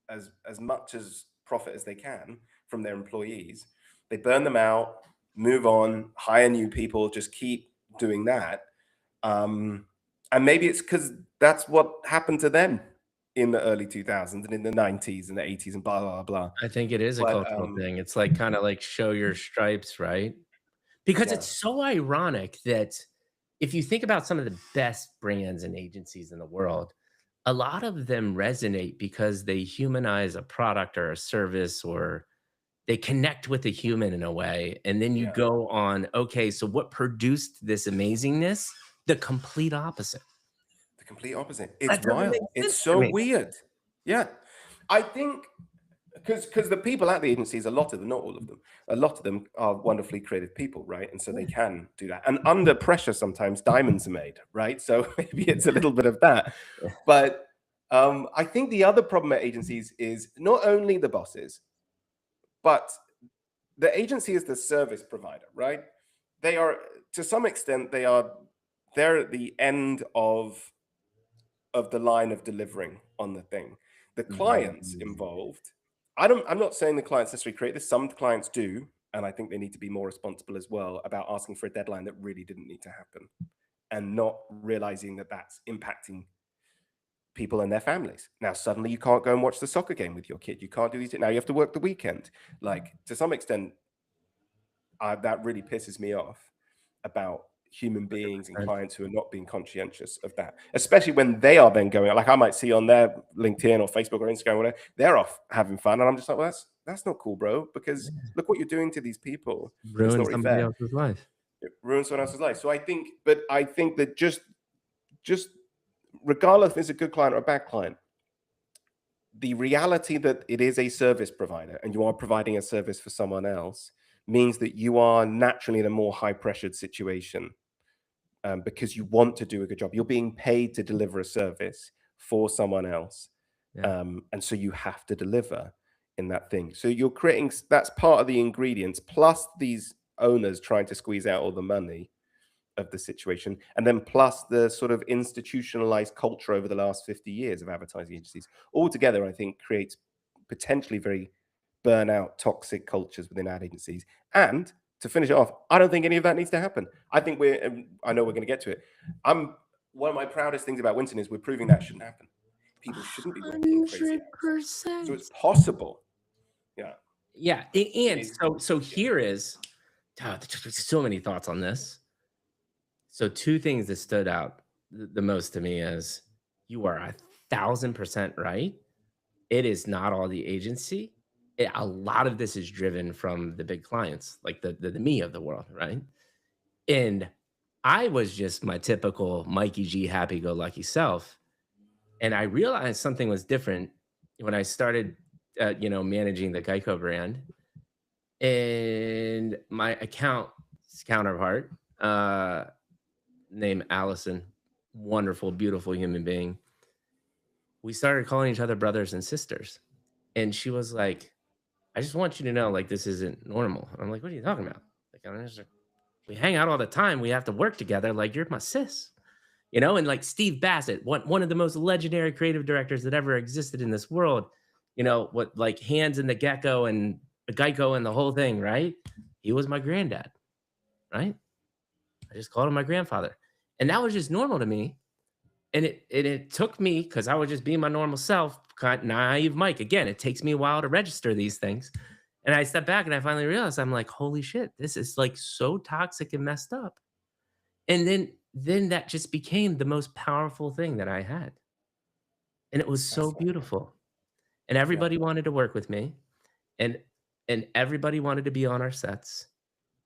as much as profit as they can from their employees. They burn them out, move on, hire new people, just keep doing that. Um, and maybe it's because that's what happened to them in the early 2000s and in the 90s and the 80s and blah blah blah. I think it is a But cultural thing. It's like kinda like show your stripes, right? Because yeah, it's so ironic that if you think about some of the best brands and agencies in the world, a lot of them resonate because they humanize a product or a service, or they connect with a human in a way. And then you yeah, go on, okay, so what produced this amazingness? The complete opposite. the complete opposite. It's That doesn't make wild. It's sense to so me. weird. Yeah, I think because the people at the agencies, a lot of them, not all of them, a lot of them are wonderfully creative people, right? And so they can do that. And under pressure, sometimes diamonds are made, right? So maybe it's a little bit of that. But I think the other problem at agencies is not only the bosses, but the agency is the service provider, right? They are, to some extent, they're at the end of the line of delivering on the thing. The clients Mm. involved, I'm not saying the clients necessarily create this. Some clients do, and I think they need to be more responsible as well about asking for a deadline that really didn't need to happen and not realizing that that's impacting people and their families. Now suddenly you can't go and watch the soccer game with your kid. You can't do these. Now you have to work the weekend. Like, to some extent, that really pisses me off about human beings and 100%. clients who are not being conscientious of that, especially when they are then going, like, I might see on their LinkedIn or Facebook or Instagram or whatever, they're off having fun, and I'm just like, well, that's not cool, bro, because look what you're doing to these people. It's Ruin not really somebody fair. else's life. It ruins someone else's life. So I think that just regardless if it's a good client or a bad client, the reality that it is a service provider and you are providing a service for someone else means that you are naturally in a more high pressured situation, because you want to do a good job. You're being paid to deliver a service for someone else. Yeah. And so you have to deliver in that thing. So you're creating, that's part of the ingredients, plus these owners trying to squeeze out all the money of the situation. And then plus the sort of institutionalized culture over the last 50 years of advertising agencies. Altogether, I think creates potentially very burnout, toxic cultures within ad agencies. And to finish it off, I don't think any of that needs to happen. I think I know we're going to get to it. One of my proudest things about Winston is we're proving that shouldn't happen. People shouldn't be working crazy hours. So 100%. it's possible. Yeah. Yeah, It and is. so Yeah. here is there's so many thoughts on this. So 2 things that stood out the most to me is you are 1,000% right. It is not all the agency. A lot of this is driven from the big clients, like the me of the world, right? And I was just my typical Mikey G happy-go-lucky self, and I realized something was different when I started, managing the Geico brand. And my account's counterpart, named Allison, wonderful, beautiful human being. We started calling each other brothers and sisters. And she was like, I just want you to know, like, this isn't normal. And I'm like, what are you talking about? Like, we hang out all the time. We have to work together. Like, you're my sis, And like Steve Bassett, one of the most legendary creative directors that ever existed in this world, what, like Hands and the Gecko and the Geico and the whole thing, right? He was my granddad, right? I just called him my grandfather. And that was just normal to me And it took me, because I would just be my normal self, kind naive Mike. Again, it takes me a while to register these things. And I stepped back and I finally realized, I'm like, holy shit, this is like so toxic and messed up. And then that just became the most powerful thing that I had. And it was so Fascinating. beautiful. And Yeah. everybody wanted to work with me. And everybody wanted to be on our sets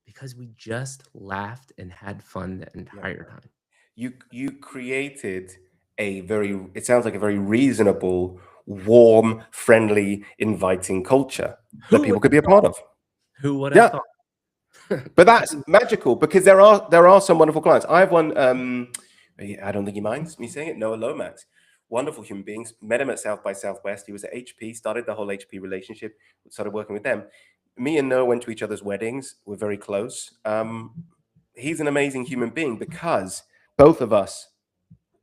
because we just laughed and had fun the Yeah. entire time. You created a very, it sounds like a very reasonable, warm, friendly, inviting culture that Who people would could have be a thought? part of. Who would have Yeah. thought? But that's magical because there are some wonderful clients. I have one. I don't think he minds me saying it. Noah Lomax, wonderful human beings. Met him at South by Southwest. He was at HP. Started the whole HP relationship. Started working with them. Me and Noah went to each other's weddings. We're very close. He's an amazing human being because both of us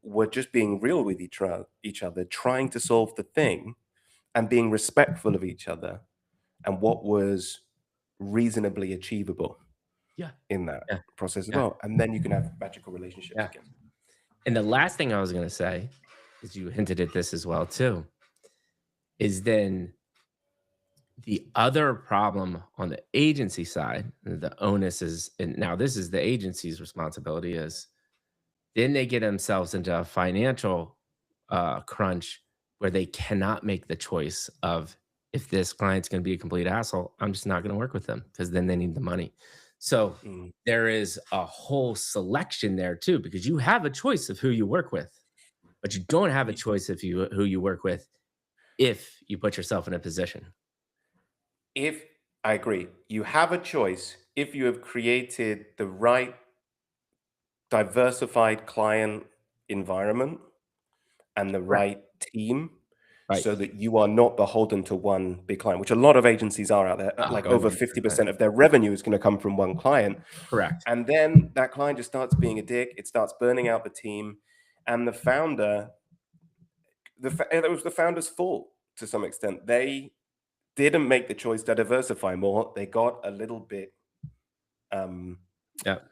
were just being real with each other, trying to solve the thing and being respectful of each other and what was reasonably achievable Yeah, in that yeah, process as yeah, well. And then you can have magical relationships yeah. again. And the last thing I was gonna say, is you hinted at this as well too, is then the other problem on the agency side, the onus is, and now this is the agency's responsibility, is then they get themselves into a financial crunch where they cannot make the choice of, if this client's going to be a complete asshole, I'm just not going to work with them, because then they need the money. So Mm. there is a whole selection there too, because you have a choice of who you work with, but you don't have a Y- choice if you who you work with if you put yourself in a position. If I agree, you have a choice if you have created the right diversified client environment and the Correct. right team Right. so that you are not beholden to one big client, which a lot of agencies are out there. Like over 100%. 50% of their revenue is going to come from one client. Correct. And then that client just starts being a dick. It starts burning out the team. And the founder, it was the founder's fault to some extent. They didn't make the choice to diversify more. They got a little bit, um, Yep.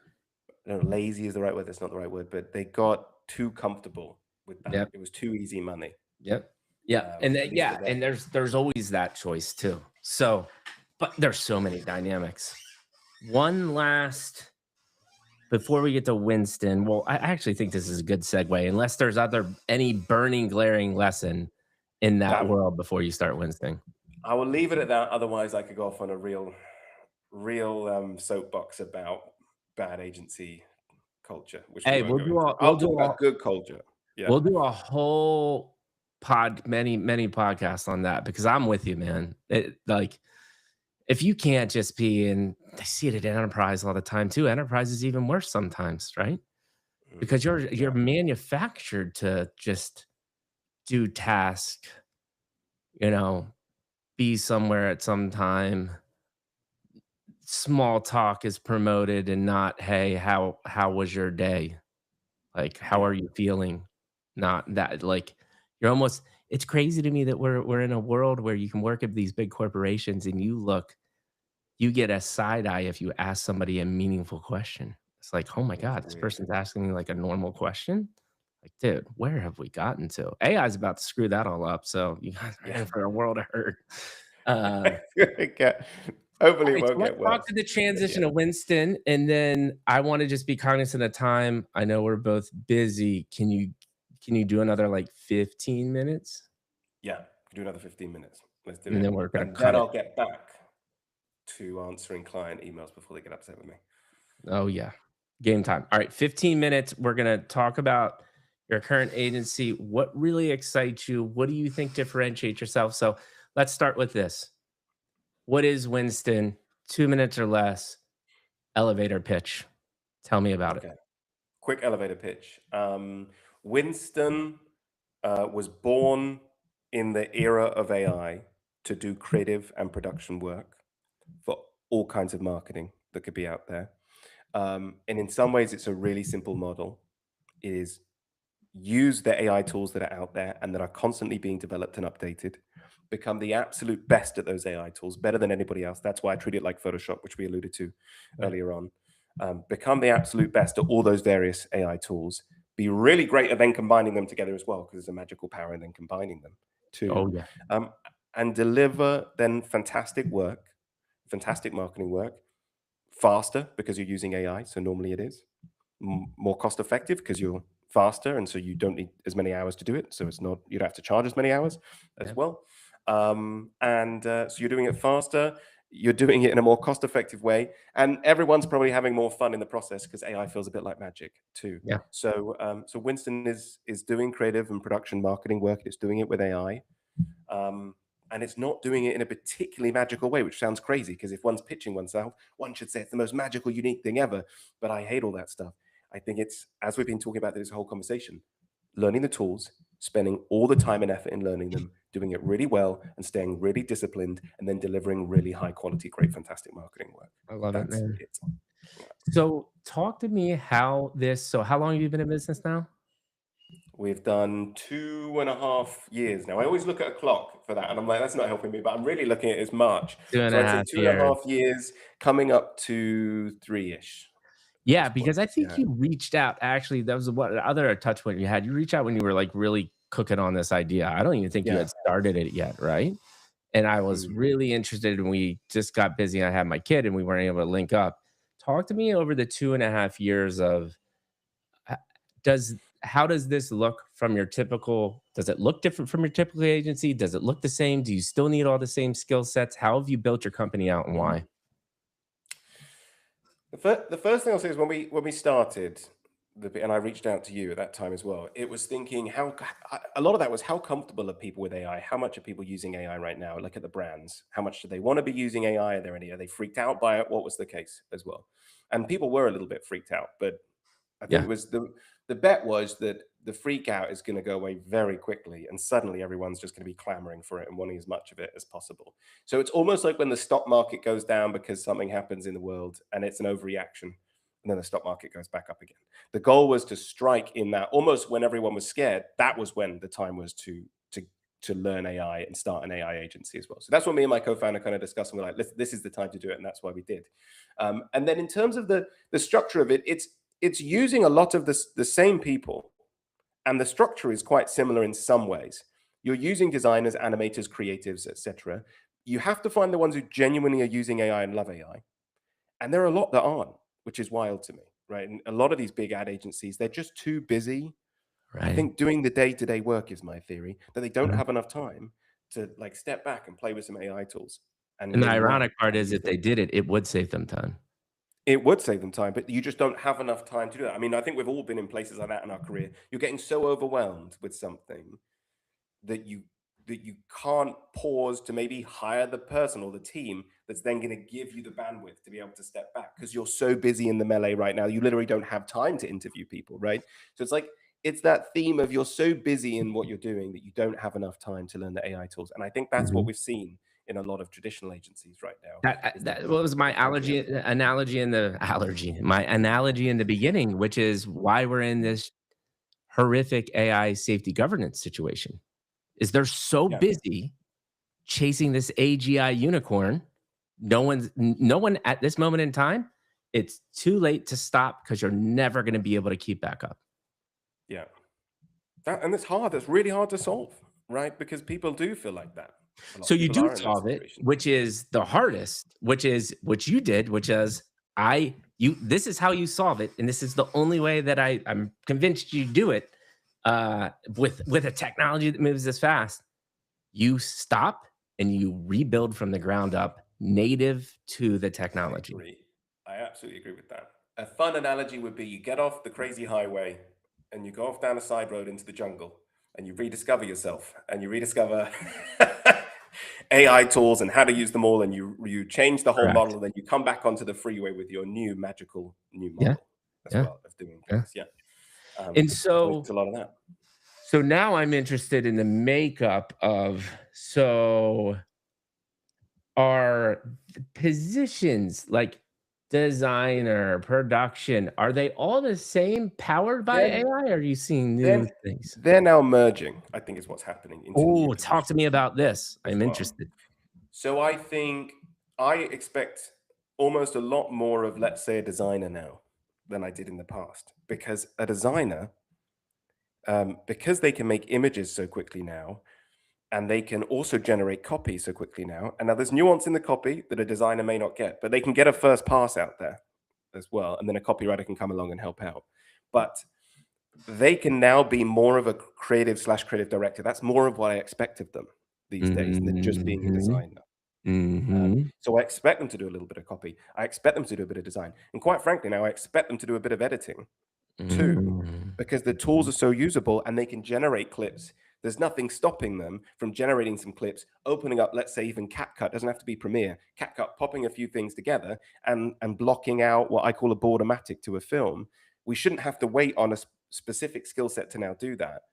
I don't know, lazy is the right word. That's not the right word, but they got too comfortable with that. Yep. It was too easy money, Yep. Yeah, and at then least yeah, for them. and there's always that choice too. So, but there's so many dynamics. One last, before we get to Winston, well, I actually think this is a good segue, unless there's any burning, glaring lesson in that That world before you start Winston. I will leave it at that. Otherwise, I could go off on a real soapbox about bad agency culture, which we Hey, won't go into. I'll talk about good culture. Yeah. we'll do a whole many podcasts on that, because I'm with you, man. Like, if you can't just be in, I see it at enterprise all the time too. Enterprise is even worse sometimes, right? Mhm. Because you're Yeah. manufactured to just do task, you know, be somewhere at some time. Small talk is promoted and not, hey, how was your day? Like, how Yeah. are you feeling? Not that, like, you're almost, it's crazy to me that we're in a world where you can work at these big corporations and you get a side eye if you ask somebody a meaningful question. It's like, "Oh my It's god, this weird. person's asking me, like, a normal question?" Like, "Dude, where have we gotten to?" AI is about to screw that all up, so you guys are Yeah. in for a world of hurt. Uh, Hopefully it alright, so won't let's get talk worse. to the But transition yeah. of Winston, and then I wanna just be cognizant of time. I know we're both busy. Can you do another, like, 15 minutes? Yeah. Do another 15 minutes. Let's do And it. then we're gonna And cut then it. I'll get back to answering client emails before they get upset with me. Oh, yeah. Game time. All right, 15 minutes. We're going to talk about your current agency. What really excites you? What do you think differentiates yourself? So let's start with this. What is Winston? 2 minutes or less. Elevator pitch. Tell me about it. Okay. Quick elevator pitch. Winston was born in the era of AI to do creative and production work for all kinds of marketing that could be out there. And in some ways, it's a really simple model. It is use the AI tools that are out there and that are constantly being developed and updated. Become the absolute best at those AI tools, better than anybody else. That's why I treat it like Photoshop, which we alluded to Right. earlier on. Become the absolute best at all those various AI tools. be really great at then combining them together as well, because there's a magical power in then combining them too. Oh, yeah. Um, and deliver then fantastic work, fantastic marketing work, faster because you're using AI. So normally it is more cost effective because you're faster, and so you don't need as many hours to do it. So it's not you don't have to charge as many hours as Yeah. well. So you're doing it faster. You're doing it in a more cost effective way, and everyone's probably having more fun in the process because AI feels a bit like magic too. Yeah. So Winston is doing creative and production marketing work. It's doing it with AI. Um, and it's not doing it in a particularly magical way, which sounds crazy because if one's pitching oneself, one should say it's the most magical, unique thing ever. But I hate all that stuff. I think it's, as we've been talking about this whole conversation, learning the tools, spending all the time and effort in learning them, doing it really well, and staying really disciplined, and then delivering really high quality, great, fantastic marketing work. I love it, That's man. it. Yeah. So talk to me how long have you been in business now? We've done 2.5 years now. I always look at a clock for that, and I'm like, that's not helping me, but I'm really looking at it as March. Two and So a I'd say half two and a years. half years, coming up to three-ish at Yeah, this point. because I think Yeah. you reached out actually, that was what other touch point you had. You reached out when you were, like, really cooking on this idea. I don't even think you Yeah. had started it yet, right? And I was Mm. really interested, and we just got busy. I had my kid, and we weren't able to link up. Talk to me over the 2.5 years of h how does this look from your typical does it look different from your typical agency? Does it look the same? Do you still need all the same skill sets? How have you built your company out and why? The first thing I'll say is when we started and I reached out to you at that time as well. It was thinking a lot of that was how comfortable are people with AI? How much are people using AI right now? Look at the brands. How much do they want to be using AI? Are they freaked out by it? What was the case as well? And people were a little bit freaked out, but I think Yeah. it was the bet was that the freak out is going to go away very quickly, and suddenly everyone's just going to be clamoring for it and wanting as much of it as possible. So it's almost like when the stock market goes down because something happens in the world and it's an overreaction, and then the stock market goes back up again. The goal was to strike in that almost when everyone was scared. That was when the time was to learn AI and start an AI agency as well. So that's what me and my co-founder kind of discussed, and we're like, this is the time to do it, and that's why we did. And then in terms of the structure of it, it's using a lot of the same people, and the structure is quite similar in some ways. You're using designers, animators, creatives, etc. You have to find the ones who genuinely are using AI and love AI, and there are a lot that aren't, which is wild to me, right? And a lot of these big ad agencies, they're just too busy. I Right. think doing the day-to-day work is my theory, that they don't Mhm. have enough time to like step back and play with some AI tools and And the maybe write ironic part and is use if them. they did it, it would save them time. It would save them time, but you just don't have enough time to do that. I mean, I think we've all been in places like that in our career. You're getting so overwhelmed with something that you can't pause to maybe hire the person or the team that's then going to give you the bandwidth to be able to step back because you're so busy in the melee right now. You literally don't have time to interview people, right? So it's like it's that theme of you're so busy in what you're doing that you don't have enough time to learn the AI tools. And I think that's what Mhm. we've seen in a lot of traditional agencies right now is that That they was my they frankly allergy haven't got time. analogy in the allergy my analogy in the beginning, which is why we're in this horrific AI safety governance situation, is they're so Yeah. busy chasing this AGI unicorn. No one at this moment in time, it's too late to stop because you're never gonna be able to keep back up. Yeah. That and it's hard. It's really hard to solve, right? Because people do feel like that. A lot So of you people do are in that solve it, situation. which is the hardest, which is what you did, which is this is how you solve it, and this is the only way that I'm convinced you do it, with a technology that moves this fast. You stop and you rebuild from the ground up, native to the I technology. agree. I absolutely agree with that. A fun analogy would be you get off the crazy highway and you go off down a side road into the jungle and you rediscover yourself and you rediscover AI tools and how to use them all, and you change the whole model, Correct. and then you come back onto the freeway with your new magical new Yeah, model as yeah, well of doing yeah. things. Yeah. And I think it's so a lot of that. now I'm interested in the makeup of are the positions like designer, production, are they all the same powered by Then AI, or are you seeing new then things? they're now merging, I think is what's happening into new Oh, talk to me positions about this. as I'm well. interested. So I think I expect almost a lot more of, let's say, a designer now than I did in the past, because a designer, because they can make images so quickly now, and they can also generate copy so quickly now. And now there's nuance in the copy that a designer may not get, but they can get a first pass out there as well. And then a copywriter can come along and help out. But they can now be more of a creative/creative director. That's more of what I expect of them these days than just being a designer. So I expect them to do a little bit of copy. I expect them to do a bit of design. And quite frankly, now I expect them to do a bit of editing too, because the tools are so usable and they can generate clips. There's nothing stopping them from generating some clips, opening up, let's say even CapCut, doesn't have to be Premiere, CapCut, popping a few things together and blocking out what I call a boardomatic to a film. We shouldn't have to wait on a specific skill set to now do that.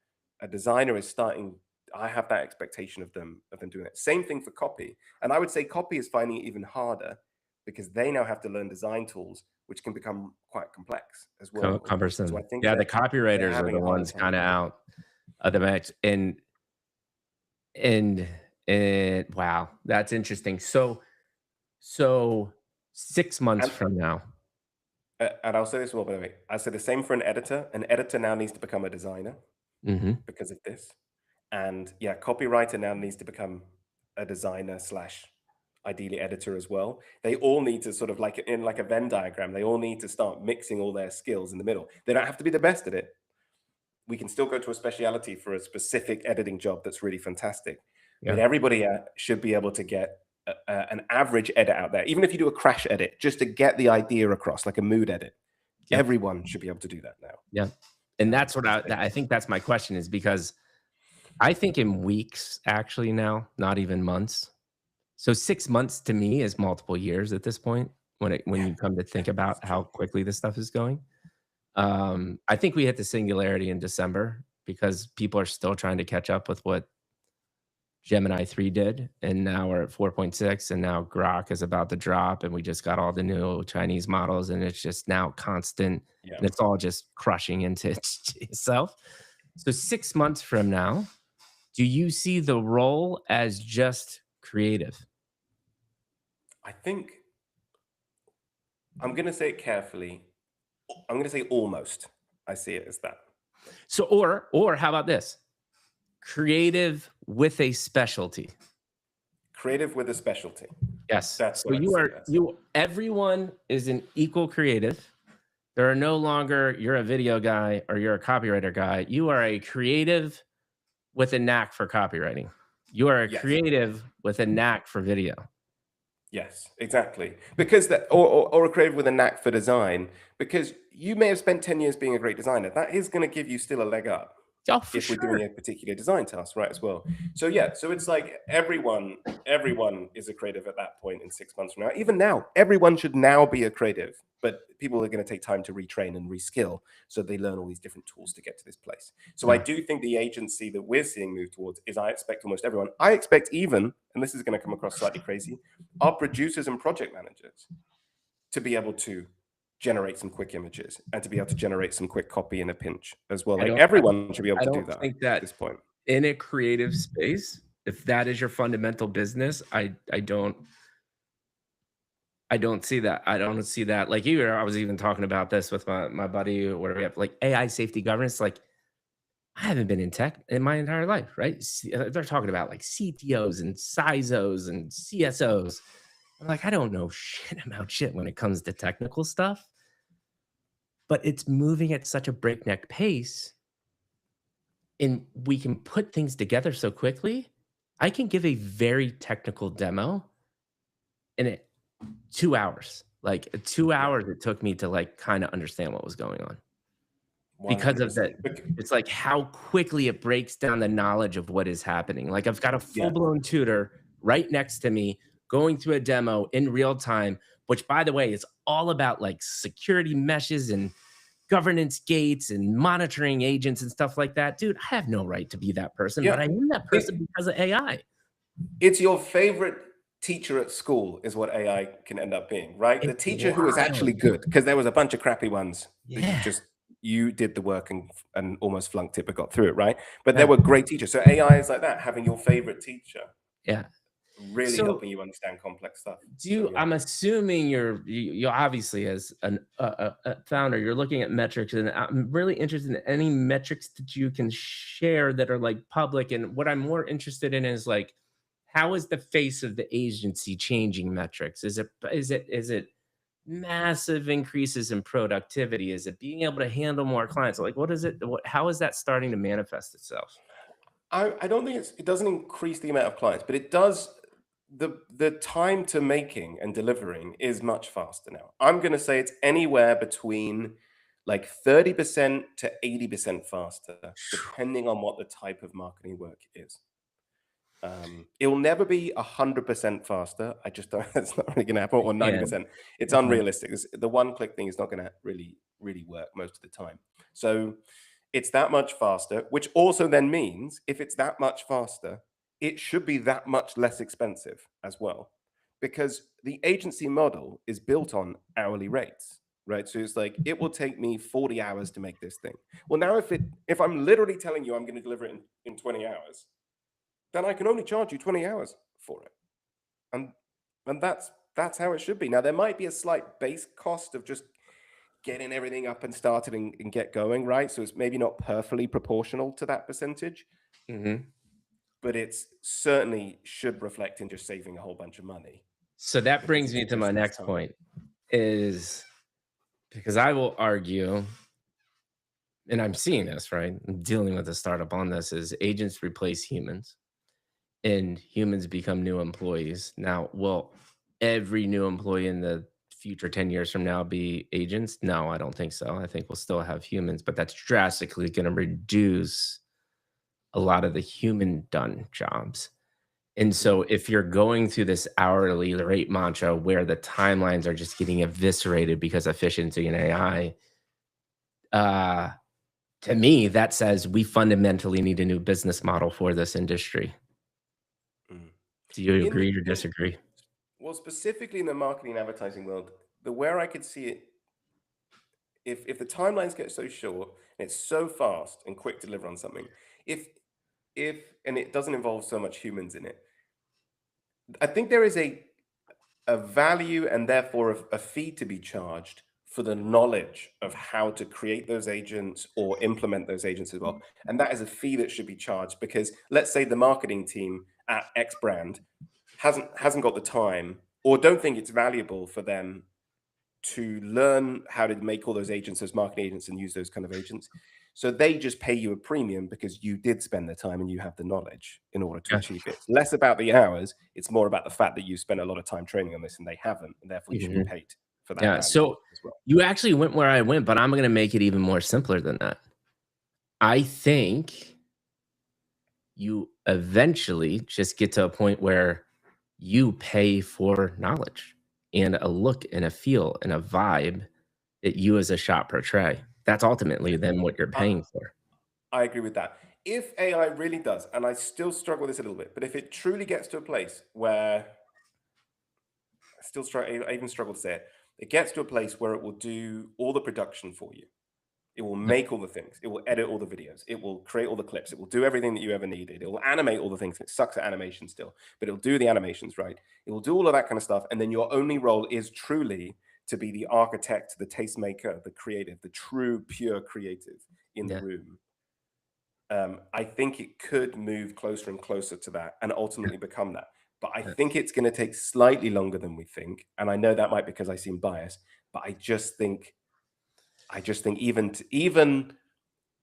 A designer is starting, I have that expectation of them doing it. Same thing for copy. And I would say copy is finding it even harder because they now have to learn design tools, which can become quite complex as well. Cumbersome. So I think the copywriters are the ones kind of out of the match. And wow, that's interesting. So 6 months from now. And I'll say this more, by the way. I say the same for an editor. An editor now needs to become a designer because of this. And yeah, copywriter now needs to become a designer / ideally editor as well. They all need to sort of like in like a Venn diagram, they all need to start mixing all their skills in the middle. They don't have to be the best at it. We can still go to a speciality for a specific editing job that's really fantastic. But everybody should be able to get an average edit out there. Even if you do a crash edit, just to get the idea across, like a mood edit. Everyone should be able to do that now. Yeah. And that's what I think that's my question, is because I think in weeks actually now, not even months. So 6 months to me is multiple years at this point when you come to think about how quickly this stuff is going. I think we hit the singularity in December because people are still trying to catch up with what Gemini 3 did, and now we're at 4.6, and now Grok is about to drop, and we just got all the new Chinese models, and it's just now constant, and it's all just crushing into itself. So 6 months from now, do you see the role as just creative? I think I'm going to say it carefully. I'm going to say almost. I see it as that. So, or how about this? Creative with a specialty. Creative with a specialty. Yes. That's so everyone is an equal creative. There are no longer you're a video guy or you're a copywriter guy. You are a creative with a knack for copywriting. You are a creative with a knack for video. Yes, exactly. Because that, or a creative with a knack for design, because you may have spent 10 years being a great designer. That is going to give you still a leg up. If we're doing a particular design task, right, as well. So yeah, so it's like everyone is a creative at that point in 6 months from now. Even now, everyone should now be a creative, but people are going to take time to retrain and reskill so they learn all these different tools to get to this place. So I do think the agency that we're seeing move towards is I expect almost everyone. I expect even, and this is going to come across slightly crazy, our producers and project managers to be able to generate some quick images and to be able to generate some quick copy in a pinch as well. Like everyone should be able to do that. I think that at this point in a creative space, if that is your fundamental business, I don't see that. I don't see that. Like I was even talking about this with my buddy where we have like AI safety governance. Like I haven't been in tech in my entire life, right? They're talking about like CTOs and CISOs and CSOs. I'm like, I don't know shit about shit when it comes to technical stuff, but it's moving at such a breakneck pace and we can put things together so quickly. I can give a very technical demo in 2 hours. Like 2 hours it took me to like kind of understand what was going on. 100%. Because of that, it's like how quickly it breaks down the knowledge of what is happening. Like I've got a full-blown tutor right next to me going through a demo in real time, which by the way, is all about like security meshes and governance gates and monitoring agents and stuff like that. Dude, I have no right to be that person, but I am that person because of AI. It's your favorite teacher at school is what AI can end up being, right? The teacher who is actually good, because there was a bunch of crappy ones. You did the work and almost flunked it, but got through it, right? But there were great teachers. So AI is like that, having your favorite teacher. Yeah. really So helping you understand complex stuff. do So you, yeah. I'm assuming you obviously as a founder, you're looking at metrics, and I'm really interested in any metrics that you can share that are like public. And what I'm more interested in is like, how is the face of the agency changing metrics? Is it massive increases in productivity? Is it being able to handle more clients? Like, what is it? How is that starting to manifest itself? I don't think it doesn't increase the amount of clients, but it does. The time to making and delivering is much faster now. I'm going to say it's anywhere between like 30% to 80% faster, depending on what the type of marketing work is. It will never be 100% faster. I just don't. It's not really going to happen. Or Yeah. 90%. It's Mhm. unrealistic. The one-click thing is not going to really work most of the time. So it's that much faster, which also then means if it's that much faster, it should be that much less expensive as well, because the agency model is built on hourly rates, right? So it's like it will take me 40 hours to make this thing. Well, now if I'm literally telling you I'm going to deliver it in 20 hours, then I can only charge you 20 hours for it. And that's how it should be. Now there might be a slight base cost of just getting everything up and started and get going, right? So it's maybe not perfectly proportional to that percentage, Mhm. but it's certainly should reflect in just saving a whole bunch of money So that because brings it's me to my just less next time. point is because I will argue, and I'm seeing this, right? I'm dealing with a startup on this, is agents replace humans and humans become new employees. Now, will every new employee in the future 10 years from now be agents? No, I don't think so. I think we'll still have humans, but that's drastically going to reduce a lot of the human done jobs. And so Mhm. if you're going through this hourly rate mantra where the timelines are just getting eviscerated because efficiency and AI, uh, to me, that says we fundamentally need a new business model for this industry. Mm. Do you In the agree or in disagree? Well, specifically in the marketing and advertising world, the where I could see it, if the timelines get so short and it's so fast and quick to deliver on something, if if and it doesn't involve so much humans in it, I think there is a value and therefore a fee to be charged for the knowledge of how to create those agents or implement those agents as well. And that is a fee that should be charged because let's say the marketing team at X brand hasn't got the time or don't think it's valuable for them to learn how to make all those agents as marketing agents and use those kind of agents. So they just pay you a premium because you did spend the time and you have the knowledge in order to Yeah. achieve it. It's less about the hours. It's more about the fact that you spent a lot of time training on this and they haven't, and therefore you should be Mhm. paid for that Yeah. value So as well. you actually went where I went, but I'm going to make it even more simpler than that. I think you eventually just get to a point where you pay for knowledge and a look and a feel and a vibe that you as a shop portray. That's ultimately then what you're I, paying for. I agree with that. If AI really does, and I still struggle with this a little bit, but if it truly gets to a place where I even struggle to say it, it gets to a place where it will do all the production for you. It will Yeah. make all the things. It will edit all the videos. It will create all the clips. It will do everything that you ever needed. It will animate all the things. It sucks at animation still, but it'll do the animations right. It will do all of that kind of stuff. And then your only role is truly to be the architect, the tastemaker, the creative, the true, pure creative in the Yeah. room. I think it could move closer and closer to that and Yeah. ultimately become that. But I Yeah. think it's going to take slightly longer than we think. And I know that might be because I seem biased, but I just think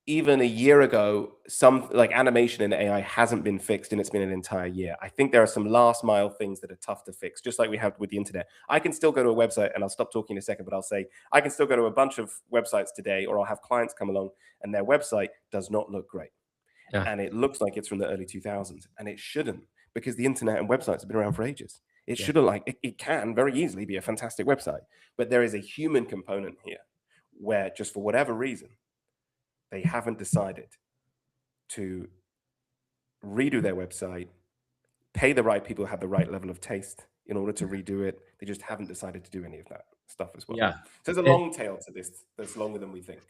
even a year ago, some like animation in AI hasn't been fixed and it's been an entire year. I think there are some last mile things that are tough to fix, just like we have with the internet. I can still go to a website and I'll stop talking in a second, but I'll say I can still go to a bunch of websites today, or I'll have clients come along and their website does not look great. Yeah. And it looks like it's from the early 2000s. And it shouldn't, because the internet and websites have been around for ages. It Yeah. shouldn't like it can very easily be a fantastic website, but there is a human component here where just for whatever reason, they haven't decided to redo their website, pay the right people who have the right level of taste in order to redo it. They just haven't decided to do any of that stuff as well. Yeah. So there's a And long tail to this that's longer than we think.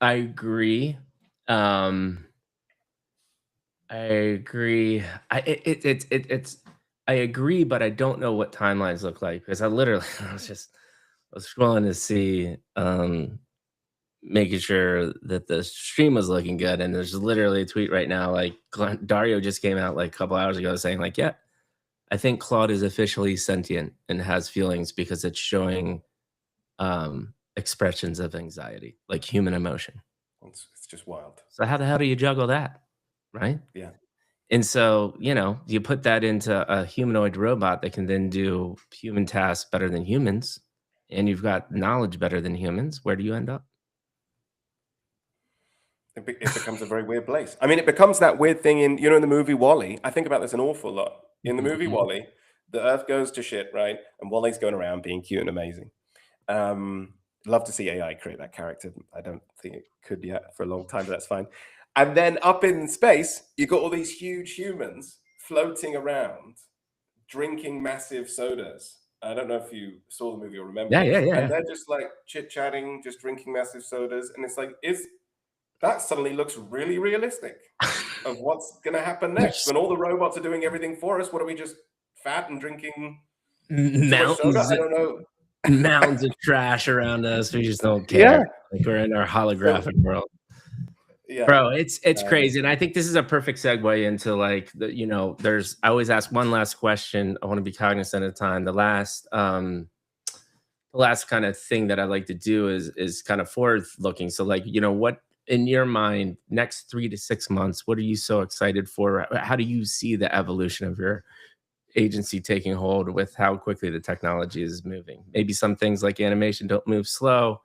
I agree. Um, I agree. It's I agree, but I don't know what timelines look like because I literally I was scrolling to see, making sure that the stream was looking good, and there's literally a tweet right now, like, Dario just came out, like, a couple hours ago saying, like, "Yeah, I think Claude is officially sentient and has feelings because it's showing, expressions of anxiety, like human emotion." It's just wild. So how the hell do you juggle that, right? Yeah. And so, you put that into a humanoid robot that can then do human tasks better than humans, and you've got knowledge better than humans. Where do you end up? It becomes a very weird place. I mean, it becomes that weird thing in the movie WALL-E. I think about this an awful lot. In the movie Mhm. WALL-E, the Earth goes to shit, right? And Wally's going around being cute and amazing. Love to see AI create that character. I don't think it could yet for a long time, but that's fine. And then up in space, you got all these huge humans floating around, drinking massive sodas. I don't know if you saw the movie or remember Yeah, yeah, this. yeah, And yeah. they're just like chit-chatting, just drinking massive sodas. And it's like, that suddenly looks really realistic of what's going to happen next. There's When all the robots are doing everything for us, what are we just fat and drinking too much soda? mountains I don't know. mountains of trash around us. We just don't care. Yeah. Like we're in our So, holographic world. yeah. Bro, it's Um, crazy. And I think this is a perfect segue into like there's I always ask one last question. I want to be cognizant of time. The last kind of thing that I like to do is kind of forward looking. So like, what in your mind, next 3 to 6 months, what are you so excited for? How do you see the evolution of your agency taking hold with how quickly the technology is moving? Maybe some things like animation don't move slow.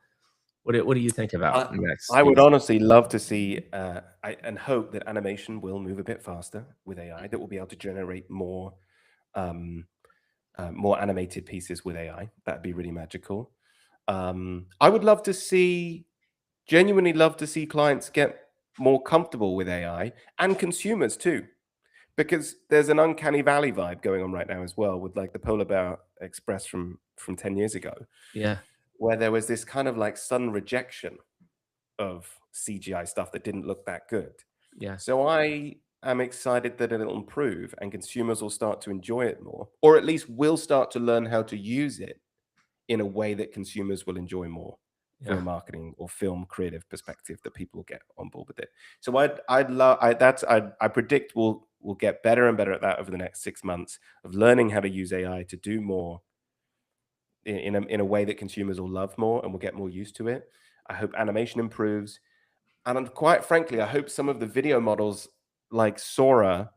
What do you think about I, the next I few would to honestly love to see and hope that animation will move a bit faster with AI, that will be able to generate um, more animated pieces with AI. That'd be really magical. I would genuinely love to see clients get more comfortable with AI and consumers too, because there's an uncanny valley vibe going on right now as well with like the Polar Bear Express from 10 years ago, Yeah, where there was this kind of like sudden rejection of CGI stuff that didn't look that good. yeah, So I am excited that it'll improve and consumers will start to enjoy it more, or at least will start to learn how to use it in a way that consumers will enjoy more from yeah. a marketing or film creative perspective, that people will get on board with it. So I'd love I predict we'll get better and better at that over the next 6 months of learning how to use AI to do more in a way that consumers will love more and will get more used to it. I hope animation improves. And quite frankly, I hope some of the video models like Sora,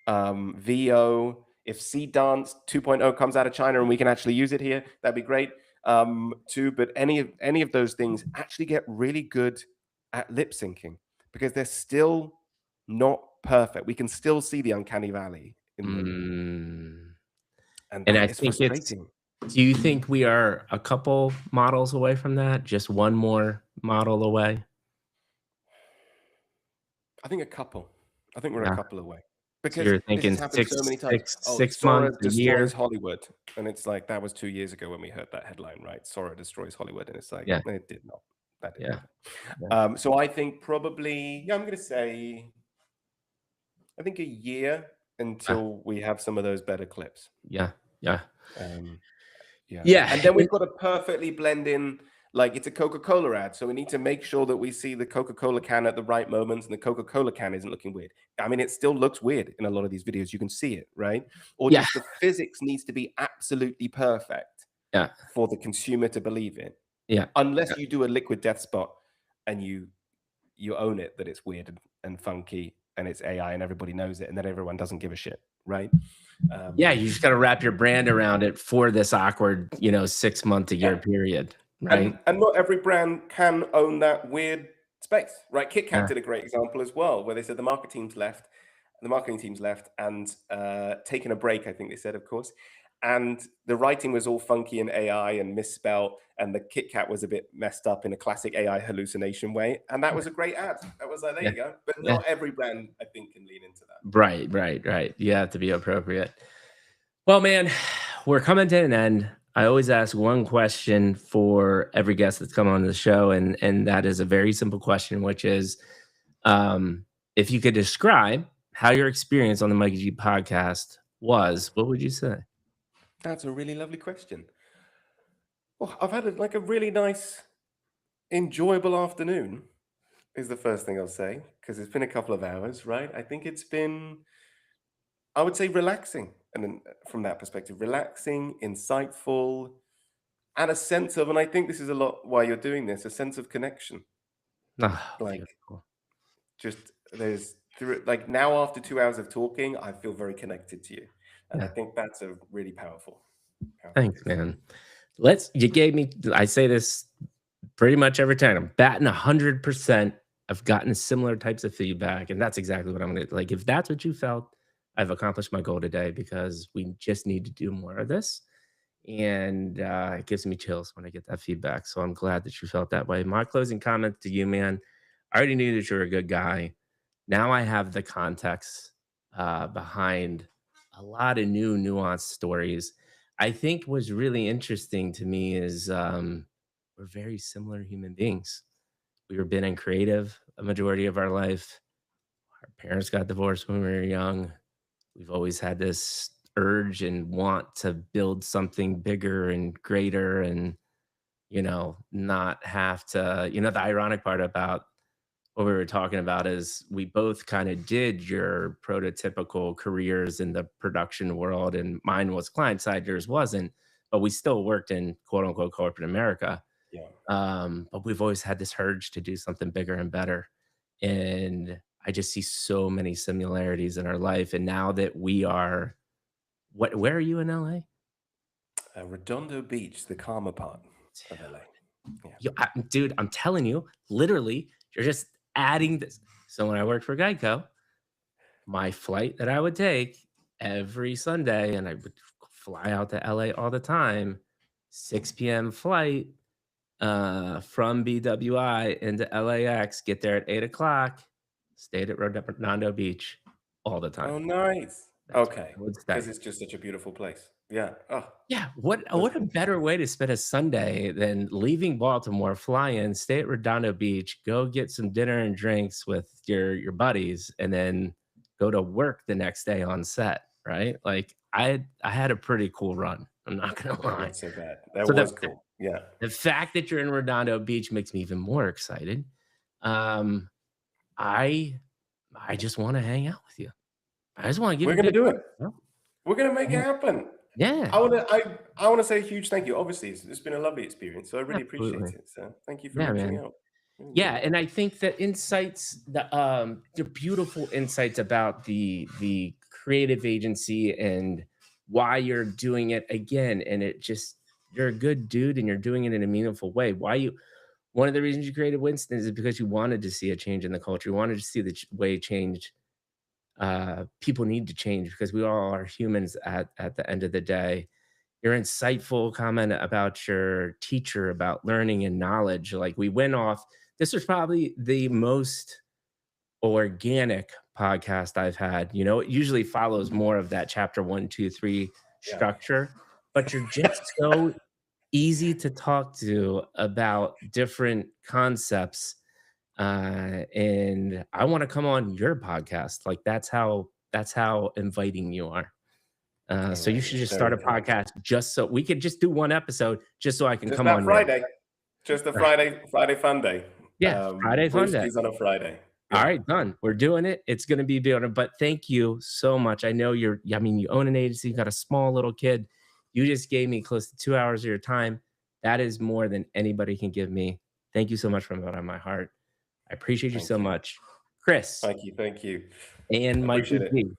VO, if C Dance 2.0 comes out of China and we can actually use it here, that'd be great too. But any of those things actually get really good at lip syncing, because they're still not perfect. We can still see the uncanny valley in them, Mm. and And I that is think it's frustrating. do you think we are a couple models away from that? Just one more model away? I think a couple. I think we're a Yeah. couple away, So because you're this has thinking happened so six many times. six Oh, six Sora months, a destroys year? Hollywood, and it's like that was 2 years ago when we heard that headline, right? Sora destroys Hollywood, and it's like Yeah, it did not. That didn't yeah, happen. yeah. So I think probably, yeah, I'm going to say, I think a year Ah, until we have some of those better clips. yeah, yeah. Um, yeah. Yeah, And then we've got to perfectly blend in, like it's a Coca-Cola ad. So we need to make sure that we see the Coca-Cola can at the right moments and the Coca-Cola can isn't looking weird. I mean, it still looks weird in a lot of these videos. You can see it, right? Or yeah, just the physics needs to be absolutely perfect yeah, for the consumer to believe it. yeah, Unless yeah, you do a liquid death spot and you own it that it's weird and funky and it's AI and everybody knows it, and then everyone doesn't give a shit, right? yeah, Um, you just gotta wrap your brand around it for this awkward, 6 month to year yeah. period, right? And not every brand can own that weird space, right? Kit Kat Yeah, did a great example as well, where they said the marketing teams left and taken a break, I think they said, of course. And the writing was all funky and AI and misspelled, and the Kit Kat was a bit messed up in a classic AI hallucination way. And that was a great ad. That was like, there yeah, you go. But yeah. not every brand, I think, can lean into that. Right, right, right. You have to be appropriate. Well, man, we're coming to an end. I always ask one question for every guest that's come on the show, and that is a very simple question, which is, um, if you could describe how your experience on the Mikey G podcast was, what would you say? That's a really lovely question. Well, I've had like a really nice, enjoyable afternoon. Is the first thing I'll say because it's been a couple of hours, right? I think it's been, I would say, relaxing, and then from that perspective, relaxing, insightful, and a sense of, and I think this is a lot why you're doing this, a sense of connection. Ah, Like beautiful. just there's through like now after 2 hours of talking, I feel very connected to you, and I Yeah, think that's a really powerful thanks, piece. man. You gave me, I say this pretty much every time. I'm batting 100%. I've gotten similar types of feedback, and that's exactly what I'm gonna like. If that's what you felt, I've accomplished my goal today because we just need to do more of this. And it gives me chills when I get that feedback. So I'm glad that you felt that way. My closing comment to you, man, I already knew that you're a good guy. Now I have the context behind a lot of new nuanced stories. I think what's really interesting to me is we're very similar human beings. We were been in creative a majority of our life. Our parents got divorced when we were young. We've always had this urge and want to build something bigger and greater and, not have to, the ironic part about what we were talking about is we both kind of did your prototypical careers in the production world, and mine was client side, yours wasn't, but we still worked in quote unquote corporate America. Yeah. But we've always had this urge to do something bigger and better. And I just see so many similarities in our life. And now that we are, where are you in LA? Redondo Beach, the calmer part of LA. Yeah. Dude, I'm telling you, literally, you're just adding this. So when I worked for Geico, my flight that I would take every Sunday, and I would fly out to LA all the time, 6 p.m. flight from BWI into LAX, get there at 8 o'clock, stayed at Redondo Beach all the time. Oh, nice. That's where Okay, I would because stay. it's just such a beautiful place. Yeah. Oh, Yeah, what a listen. better way to spend a Sunday than leaving Baltimore, fly in, stay at Redondo Beach, go get some dinner and drinks with your buddies, and then go to work the next day on set, right? Like I had a pretty cool run. I'm not gonna lie. Not so bad. That So was cool. Yeah. the fact that you're in Redondo Beach makes me even more excited. Um, I I just want to hang out with you. I just want to give We're you a gonna big do it. hug, bro. We're gonna make it happen. Yeah, I wanna say a huge thank you. Obviously, it's been a lovely experience, so I really appreciate absolutely. it. So thank you for Yeah, reaching man. out. Really Yeah, do. and I think that the beautiful insights about the creative agency and why you're doing it again, and it just you're a good dude and you're doing it in a meaningful way. One of the reasons you created Winston is because you wanted to see a change in the culture. You wanted to see the way change. People need to change because we all are humans at the end of the day. Your insightful comment about your teacher about learning and knowledge, like we went off. This was probably the most organic podcast I've had. It usually follows more of that chapter one, two, three Yeah. structure, but you're just so easy to talk to about different concepts. And I want to come on your podcast. Like that's how inviting you are. All So you right. should just start Very a kind. podcast just so we could just do one episode just so I can Just come that on yours. Friday. Just a Friday fun day. Yeah, Friday fun day. Brewskis on a Friday. All Yeah. right, done. We're doing it. It's gonna be beautiful. But thank you so much. I know I mean, you own an agency, you got a small little kid. You just gave me close to 2 hours of your time. That is more than anybody can give me. Thank you so much from the bottom of my heart. I appreciate you Thank so you. much. Chris Thank you. Thank you. and Mike Appreciate it. VP.